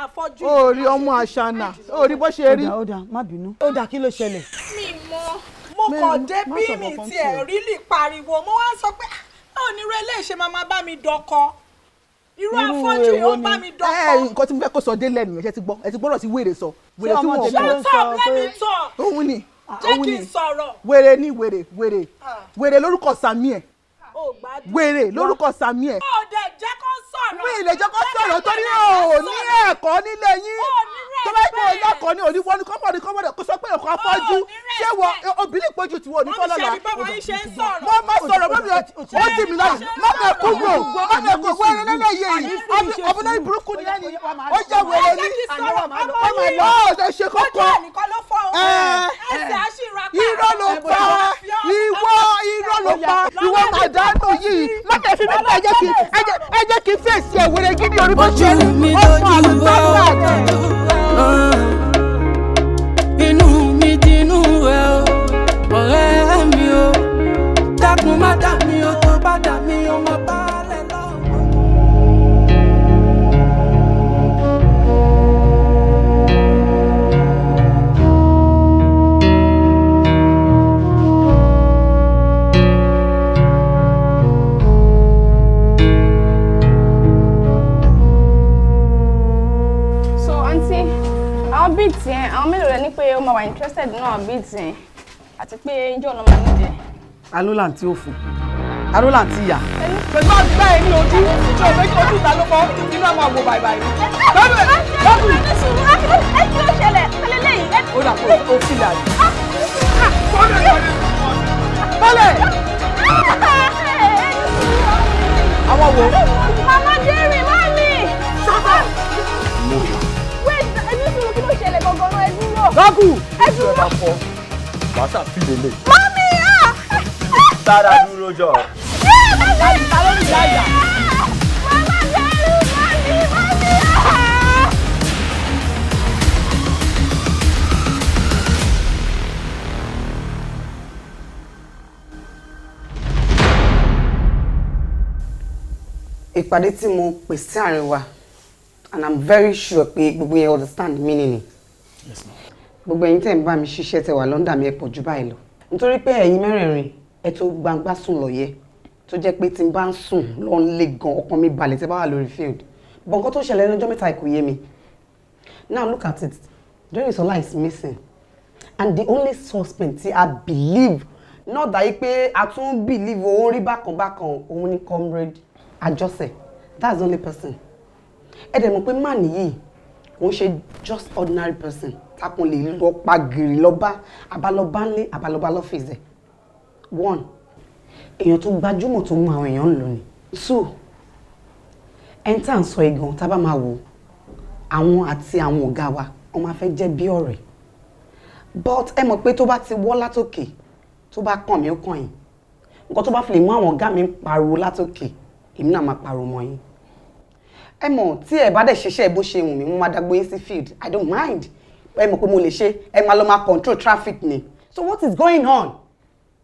àfọ́jú. ó rí ọmọ àṣànà ó rí bó ṣe rí. ó dà má bínú ó dà kí ló ṣẹlẹ̀. mi mo kàn dé bí mi tiẹ̀ rí lè pariwo mo wá sọ pé báwo ni irú eléyìí ṣe máa bá mi dọkọ irú afọ́jú yìí ó bá mi dọkọ. nǹkan tí mo fẹ́ kó sọ dé lẹ́nu ẹ̀ ti gbọ́ ẹ ti gbọ́dọ̀ sí wèrè sọ wèrè tí wọ́n kọ́ òun ni jẹ́ kí n sọ̀rọ̀ wèrè ni wèrè lórúkọ sàmì ẹ̀ wèrè lórúkọ sàmì ẹ̀. ó dẹ̀ jẹ́ kó sọ̀rọ̀. mi ì lè jẹ́ kó sọ̀rọ̀ torí ò ní ẹ̀kọ́ nílé yín tó bá gbé ọlọ́kọ̀ ní òní wọnú kọ́mọ̀dé kó sọ pé ẹ̀kọ́ afọ́jú ṣé wọ obìnrin ìpọ́jú tí wọ́n ní fọ́lọ́lá. mo máa sọ̀rọ̀ mọ́ mi ó dì mí láyé má bẹ̀ kú gbò má bẹ̀ kú gbò ẹni lẹ́lẹ̀ yé yìí ọ̀bùnà ìburúkú ni ẹni ó jẹ́ wèrè ní ó lè ṣe kọ́kọ́ irọ́ ló pa irọ́ ló pa ìwọ màdánù yìí má bẹ̀ fi mí pa ẹ jẹ́ kí fèsì ẹ̀ wèrè gidi orí bó ṣe rí ọmọ àlùbáwọ̀ inú mi dínú ẹ o ọ̀rẹ́ mi o dákun má dà mí o tó bá dà mí o má bá lẹ̀ lọ. àwọn beats yẹn àwọn mélòó rẹ ní pé ó máa wà interested nínú àwọn beats yẹn àti pé ǹjẹ́ ọ̀nà máa nídìí ẹ̀. alólà tí ó fún alólà tí yà. pẹ̀lú àgbà ẹ̀ ní ojú tí o méjì ojú ìta ló kọ́ inú àwọn àgbo bàìbàì. ẹ kí ló ṣẹlẹ̀ pẹ̀lẹ́ lẹ́yìn. ó dà pé ó fi là ní. bọ́lẹ̀. àwọn wo. mama jerry mami. sábà. kí ló ṣẹlẹ̀ gangan náà ẹ dúró. Gagu. ẹ dúró. Màṣà fi lè lè. Mami Sára dúró jọ. Mami jẹ́rù mami. Ìpàdé tí mo pè sí àárín wa and I'm very sure pé gbogbo yẹn understand the meaning. Yes, ma'am. Gbogbo ẹ̀yin tẹ́ ń bá mi ṣiṣẹ́ tẹ́ wà London mi ẹ pọ̀ jù báyìí lọ. Nítorí pé ẹ̀yin mẹ́rẹ̀ẹ̀rin ẹ tó gbangba sùn lọ́yẹ tó jẹ́ pé tí n bá ń sùn lọ ń lé gan ọkàn mi balẹ̀ tẹ́ bá wà lórí field. But nǹkan tó ṣẹlẹ̀ lọ́jọ́ mẹ́ta kò yé mi. Now look at it. Derisola is missing and the only suspect tí I believe not that pé a tún believe òun rí bákan bákan òun ni comrade Ajose. That's the only person. Ẹ dẹ̀ mọ̀ pé man yìí òun ṣe just ordinary person takun lè lọ pa gìrì lọ́ba abalọ́ba ńlé abalọ́ba lọ́fíìsì. One, èèyàn tó gbajúmọ̀ tó mú àwọn èèyàn ń lò ní. Two, ẹni tá à ń sọ igan tá bá máa wò àwọn àti àwọn ọ̀gá wa wọ́n máa fẹ́ jẹ́ bí ọ̀rẹ́. But ẹ mọ̀ pé tó bá ti wọ́ látòkè tó bá kàn mí ó kàn yín. Nǹkan tó bá fi lè mú àwọn ọ̀gá mi pariwo látòkè èmi náà máa pariwo mọ́ yín. Ẹ mọ̀ tí ẹ bá dẹ̀ ṣiṣẹ́ bó ṣe wù mí mo máa dágbó yín sí field I don't mind. Ẹ mọ̀ pé mo lè ṣe ẹ máa lọ máa control traffic ni. So what is going on?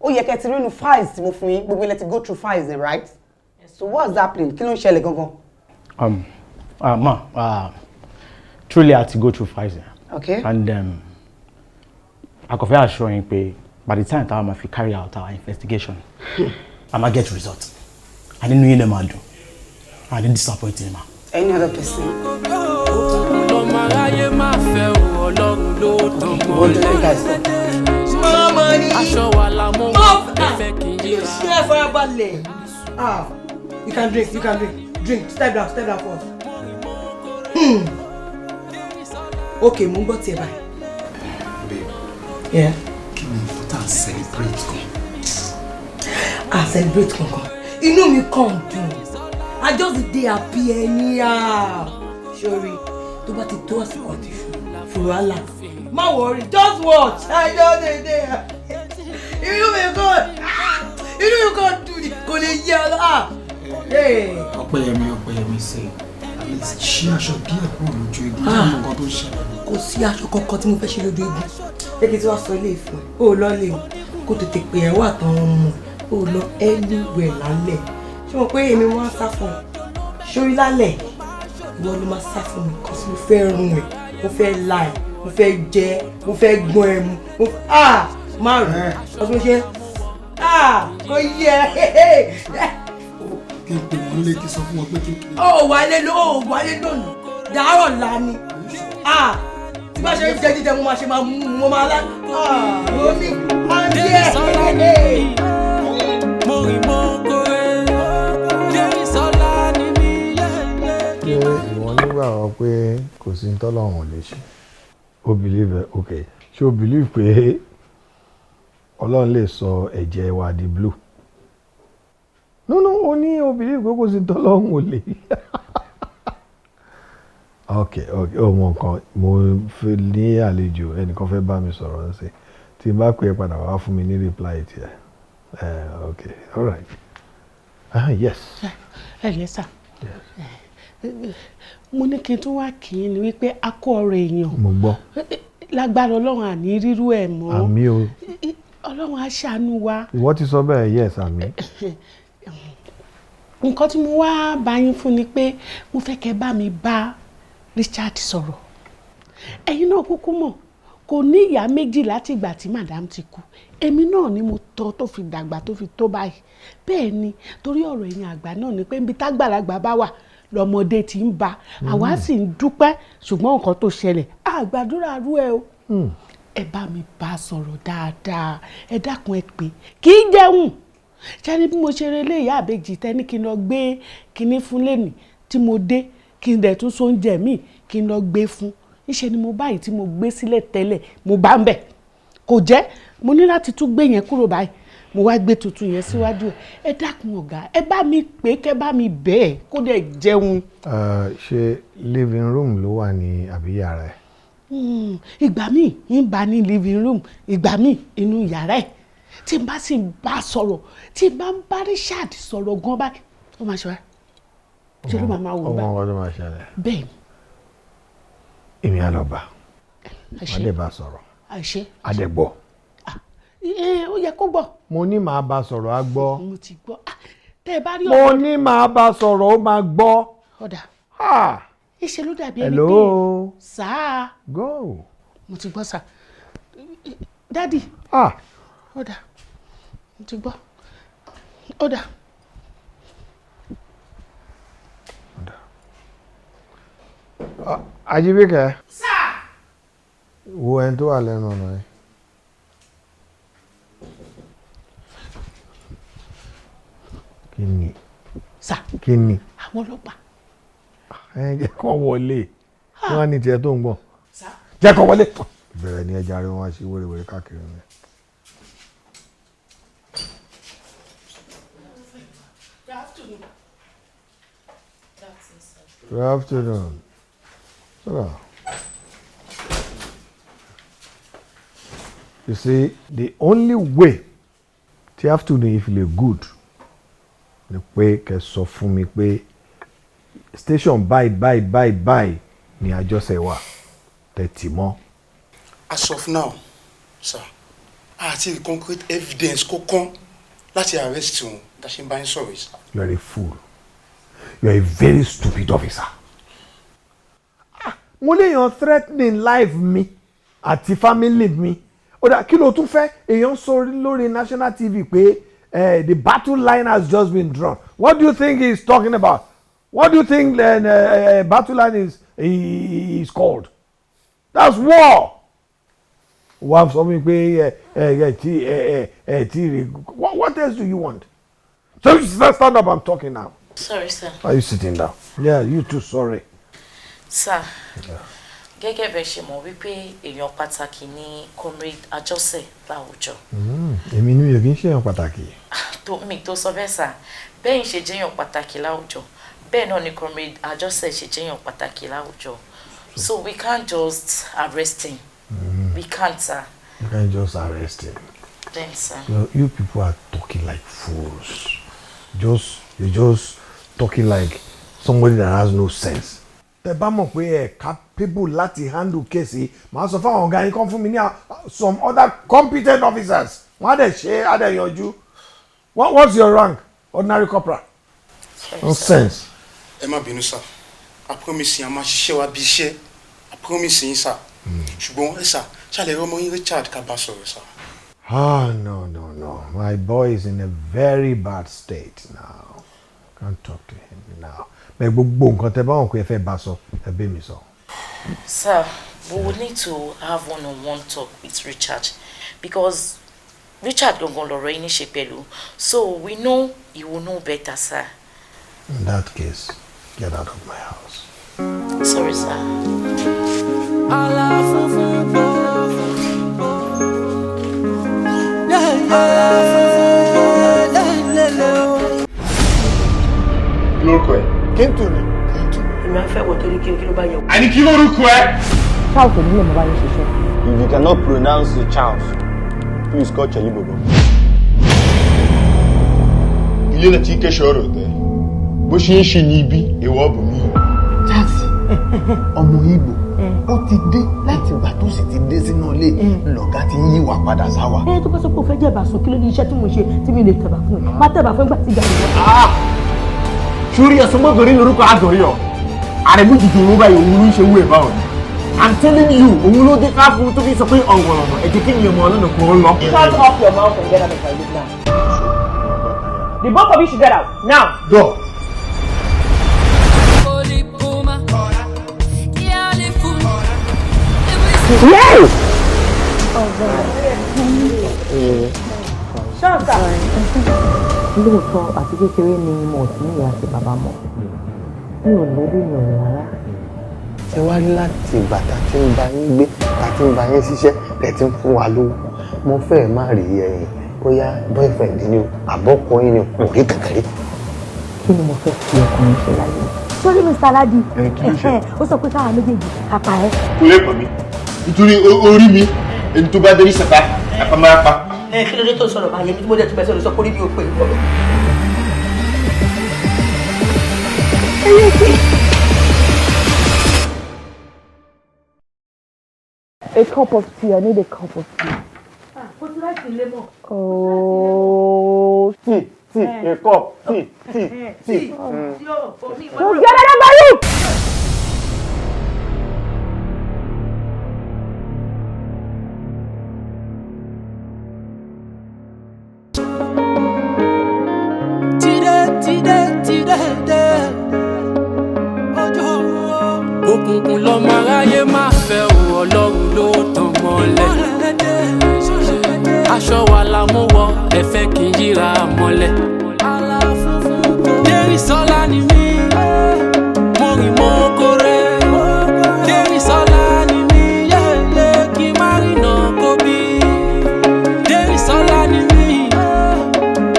Ó yẹ kẹ́ ti rí inú files tí mo fún yín gbogbo ilẹ̀ ti go through files right? So what's happening? Kí ló ń ṣẹlẹ̀ gangan? Ma, truly I had to go through Pfizer. Okay. And I can assure you pé by the time that I carry out our investigation, I might get results. I didn't know you never do. I didn't disappoint you, ma. Any other person? What do you guys do? Mama ni. Share for your ballet. You can drink. Drink. Step down first. Okay, mo gbọ́ tiẹ̀ báyìí. Babe. Yeah. Can we put and celebrate? Celebrate kankan. Inú mi kàn dùn. I just dey happy anyhow. Sorry, tó bá ti tó àsìkò àti fùrọ̀lá. Má worry, just watch. I just dey there. Inú mi kàn dùn. Kò lè yẹ ọ́. Ọpẹ́yẹmí say at least ṣí aṣọ díẹ̀ kúrò lójú egun tí àwọn nǹkan tó ṣẹlẹ̀. Kò sí aṣọ kankan tí mo fẹ́ ṣe lójú egun. Jẹ́ kí tí wàá sọ ilé ìfún ẹ. O lọ lè o. Kó tètè pè ẹ́ wà tán ọmọ. O lọ anywhere lálẹ́. Ṣé mo pé èmi wọ́n á sá fún ọ? Ṣórí lálẹ́. Ìwọ ló máa sá fún mi. Kò sí mo fẹ́ rún ẹ̀. Mo fẹ́ la ẹ̀. Mo fẹ́ jẹ. Mo fẹ́ gbọ́n ẹ̀ mu. Má rún ẹ̀. Ọdún ṣe. Kò yẹ. Kí n pè wọ́n lé kí sọ fún wọn pé kí n pè. Wálé lónìí. Dàárọ̀ la ni. Tí bá ṣe ń jẹ jíjẹ mo máa ṣe máa mú mo máa lá. Omi máa ń jẹ́. Ìwọ nígbàgbọ́ pé kò sí tọ́lọ́run ò lè ṣe. O believe okay. Ṣé o believe pé Ọlọ́run lè sọ ẹ̀jẹ̀ wa di blue? No, o ní o believe pé kò sí tọ́lọ́run ò lè. Okay, ọmọ nǹkan mo fi ní àlejò ẹnìkan fẹ́ bá mi sọ̀rọ̀ ṣe tí n bá pè é padà wá fún mi ní reply tiẹ̀. Okay, all right. Yes. Sà. Mo ní kí n tún wá kí n ní wípé a kó ọ̀rọ̀ èèyàn. Mo gbọ́. Lágbára Ọlọ́run àní rírú ẹ̀ mọ́. Àmín o. Ọlọ́run á ṣàánú wa. Ìwọ ti sọ bẹ́ẹ̀, yes, àmín. Nǹkan tí mo wá bá yín fún ni pé mo fẹ́ kẹ́ bá mi bá Richard sọ̀rọ̀. Ẹ̀yin náà kúkú mọ̀ kò ní ìyá méjì láti ìgbà tí madam ti kú. Èmi náà ni mo tọ́ tó fi dàgbà tó fi tó báyìí. Bẹ́ẹ̀ ni torí ọ̀rọ̀ ẹ̀yin àgbà náà ni pé níbi tágbàlagbà bá wà lọ́mọdé ti ń bá àwa sì ń dúpẹ́ ṣùgbọ́n nǹkan tó ṣẹlẹ̀ àgbàdúrà rú ẹ o. Ẹ bá mi bá sọ̀rọ̀ dáadáa. Ẹ dákun ẹ pé kì í jẹun. Ṣé ní bí mo ṣe relé ìyá àbèjì tẹ́ni kí n lọ gbé kinní fún lẹ́nì tí mo dé kí n dẹ̀ tún sóúnjẹ míì kí n lọ gbé fún. Níṣẹ́ ni mo báyìí tí mo gbé sílẹ̀ tẹ́lẹ̀ mo bá ń bẹ̀. Kò jẹ́ mo ní láti tún gbé yẹn kúrò báyìí mo wá gbé tuntun yẹn síwájú ẹ dákun ọ̀gá ẹ bá mi pè kẹ́ bá mi bẹ́ẹ̀ kó dẹ̀ jẹun. Ṣé living room ló wà ní àbí yàrá ẹ̀? Ìgbà míì ń bá ní living room ìgbà míì inú yàrá ẹ̀ tí n bá sì ń bá sọ̀rọ̀ tí n bá ń bá Richard sọ̀rọ̀ gan báyìí ó máa ṣe wá ṣe ló máa wò bá. Ọmọ ọdún máa ṣẹlẹ̀. Bẹ́ẹ̀ ni. Èmi á lọ bá adé bá sọ̀rọ̀ adé gbọ́. Ó yẹ kó gbọ́. Mo ní màá bá sọ̀rọ̀ á gbọ́. Mo ti gbọ́ tẹ́ ẹ bá rí ọ̀rọ̀. Mo ní màá bá sọ̀rọ̀ ó máa gbọ́. Ọ̀dà ìṣe ló dàbí ẹni pé hello sáà. Go. Mo ti gbọ́ sà. Dádì. Ọ̀dà mo ti gbọ́. Ọ̀dà. Ajibike. Sà. Wo ẹni tó wà lẹ́nu ọ̀nà yìí. Kí ni? Sà. Kí ni? Àwọn ọlọ́pàá. Jẹ́ kó wọlé. Wọ́n á ní tiẹ̀ tó ń gbọ̀n. Jẹ́ kó wọlé. Bẹ̀rẹ̀ ni ẹja rí wọn wá sí wéréwéré káàkiri rẹ̀. Good afternoon. So, you see, the only way tí afternoon if le good ni pé kẹ́ sọ fún mi pé station bye ni àjọṣe wà tẹ̀tì mọ́. As of now, sir, àti concrete evidence kankan láti arrest wọn that ṣe ń bá yín sọ̀rọ̀ yìí. You are a fool. You are a very stupid officer. Mo léèyàn threatening life mi àti family mi. Ó dà kí ló tún fẹ́ èèyàn sọ lórí national TV pé the battle line has just been drawn. What do you think he's talking about? What do you think battle line is called? That's war. What else do you want? So you stand up, I'm talking now. Sorry, sir. Why are you sitting down? Yeah, you too, sorry. Sir, gẹ́gẹ́ bẹ́ẹ̀ ṣe mọ̀ wípé èèyàn pàtàkì ní Comrade Àjọṣe láwùjọ. Èmi ni mi ò kì í ṣe èèyàn pàtàkì. Mi tó sọ bẹ́ẹ̀ sà, bẹ́ẹ̀ ń ṣe jẹ́yàn pàtàkì láwùjọ, bẹ́ẹ̀ náà ni Comrade Àjọṣe ṣe jẹ́yàn pàtàkì láwùjọ. So we can't just arrest him. We can't, sir. You can't just arrest him. Then, sir. You people are talking like fools. You're just talking like somebody that has no sense. Tẹ́ bá mọ̀ pé ẹ capable láti handle case, màá sọ fáwọn ọ̀gá yín kàn fún mi ní some other competent officers. Wọ́n á dẹ̀ ṣe á dẹ̀ yanjú. What's your rank? Ordinary corporal. Nonsense. Ẹ má bínú sir. I promise yín a máa ṣiṣẹ́ wa bí iṣẹ́. I promise yín sir. Ṣùgbọ́n ẹ sà ṣàlẹ̀ ọmọ yín Richard ká bá sọ̀rọ̀ sir. No. My boy is in a very bad state now. Can't talk to him now. But gbogbo nǹkan tẹ́ bá wọn kó ẹ fẹ́ bá sọ, ẹ bẹ̀ mí sọ. Sir, we will need to have one-on-one talk with Richard because Richard gangan lọ̀rọ̀ yín ní ṣe pẹ̀lú. So we know he will know better, sir. In that case, get out of my house. Sorry, sir. Lórúkọ ẹ̀. Kíntùnì. Èmi á fẹ́ wọ torí kí ló bá yẹ. Àní kí lórúkọ ẹ̀. Charles ò nílò mo bá yín ṣiṣẹ́. If you cannot pronounce the Charles, please call Chelibogo. Ilé náà tí kẹ́sọ̀ ọ̀rọ̀ tẹ́. Bó ṣe ń ṣe ní ibi, èèwọ̀ ọ̀bùn mi. Charles, ọmọ Igbo, ó ti dé láti ìgbà tó sì ti dé sínú ilé lọ̀gá ti ń yíwà padà sáwà. Tó bá sọ pé o fẹ́ jẹ́ ìbàsùn kí ló ní iṣẹ́ tí mo ṣe tí mi lè tẹ̀bà fún ẹ. Má tẹ̀bà fún ìgbà tí ìjà ìwọ. Ṣúrí ẹ̀sùn mọ́gòrí lórúkọ àgọ̀rí ọ̀. Àrẹ̀mú jìjì òun báyìí òun ló ń ṣe owó ẹ̀ báwọn. I'm telling you, òun ló dé ká fún tó fi sọ pé ọ̀wọ̀n ẹ̀jẹ̀ kí ni ọmọ ọlọ́nà kan lọ. Shut up your mouth and get out of my room now. The both of you should get out now. Go. Yes! Ṣọ́ọ̀tà. Lóòótọ́ àti kékeré ni mo ti ní ìyá àti bàbá mọ̀. Mi ò lórí mi ò rárá. Ẹ wá rí láti ìgbà tá a ti ń bá yín gbé tá a ti ń bá yín ṣiṣẹ́ tẹ̀ tí ń fún wa lówó. Mo fẹ́ má rí ẹ̀yìn bóyá boyfriend ni o àbọ̀kùnrin ni o rí kankan rí. Kí ni mo fẹ́ fi ọkùnrin ṣe láyé? Sórí Mr. Ladi, ó sọ pé káwa méjèèjì apá ẹ. Kò lè pọ̀ mí nítorí orí mi ẹni tó bá dé ní sàpá àpamọ́rápá. Kí ló dé tó sọ̀rọ̀ báyẹn ní tí mo dẹ̀ tún bẹ́ẹ̀ sọ̀rọ̀ sọ pé orí mi ò pè é. A cup of tea. I need a cup of tea. Kò tí láti lé mọ̀. Oh, tea, a cup, tea. Just get out of my room! Òkùnkùn lọmọ aráyé máa fẹ́ o, Ọlọ́run ló tàn mọ́lẹ̀. Aṣọ wa la mú wọ, ẹ̀fẹ́ kì í yíra mọ́lẹ̀. Dérìsọ́lá ni mí, mo rìn mọ́ kórè. Dérìsọ́lá ni mí, yẹ́lẹ́ kí má rìnà kó bí. Dérìsọ́lá ni mí,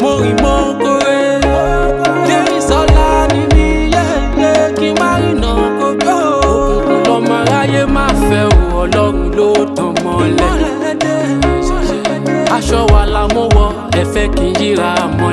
mo rìn mọ́ kórè. Dérìsọ́lá ni mí, yẹ́lẹ́ kí má rìnà kó bí. Òkùnkùn lọmọ aráyé máa fẹ́ o, Ọlọ́run ló tàn mọ́lẹ̀. Aṣọ wa la mú wọ, ẹ̀fẹ́ kì í yíra mọ́.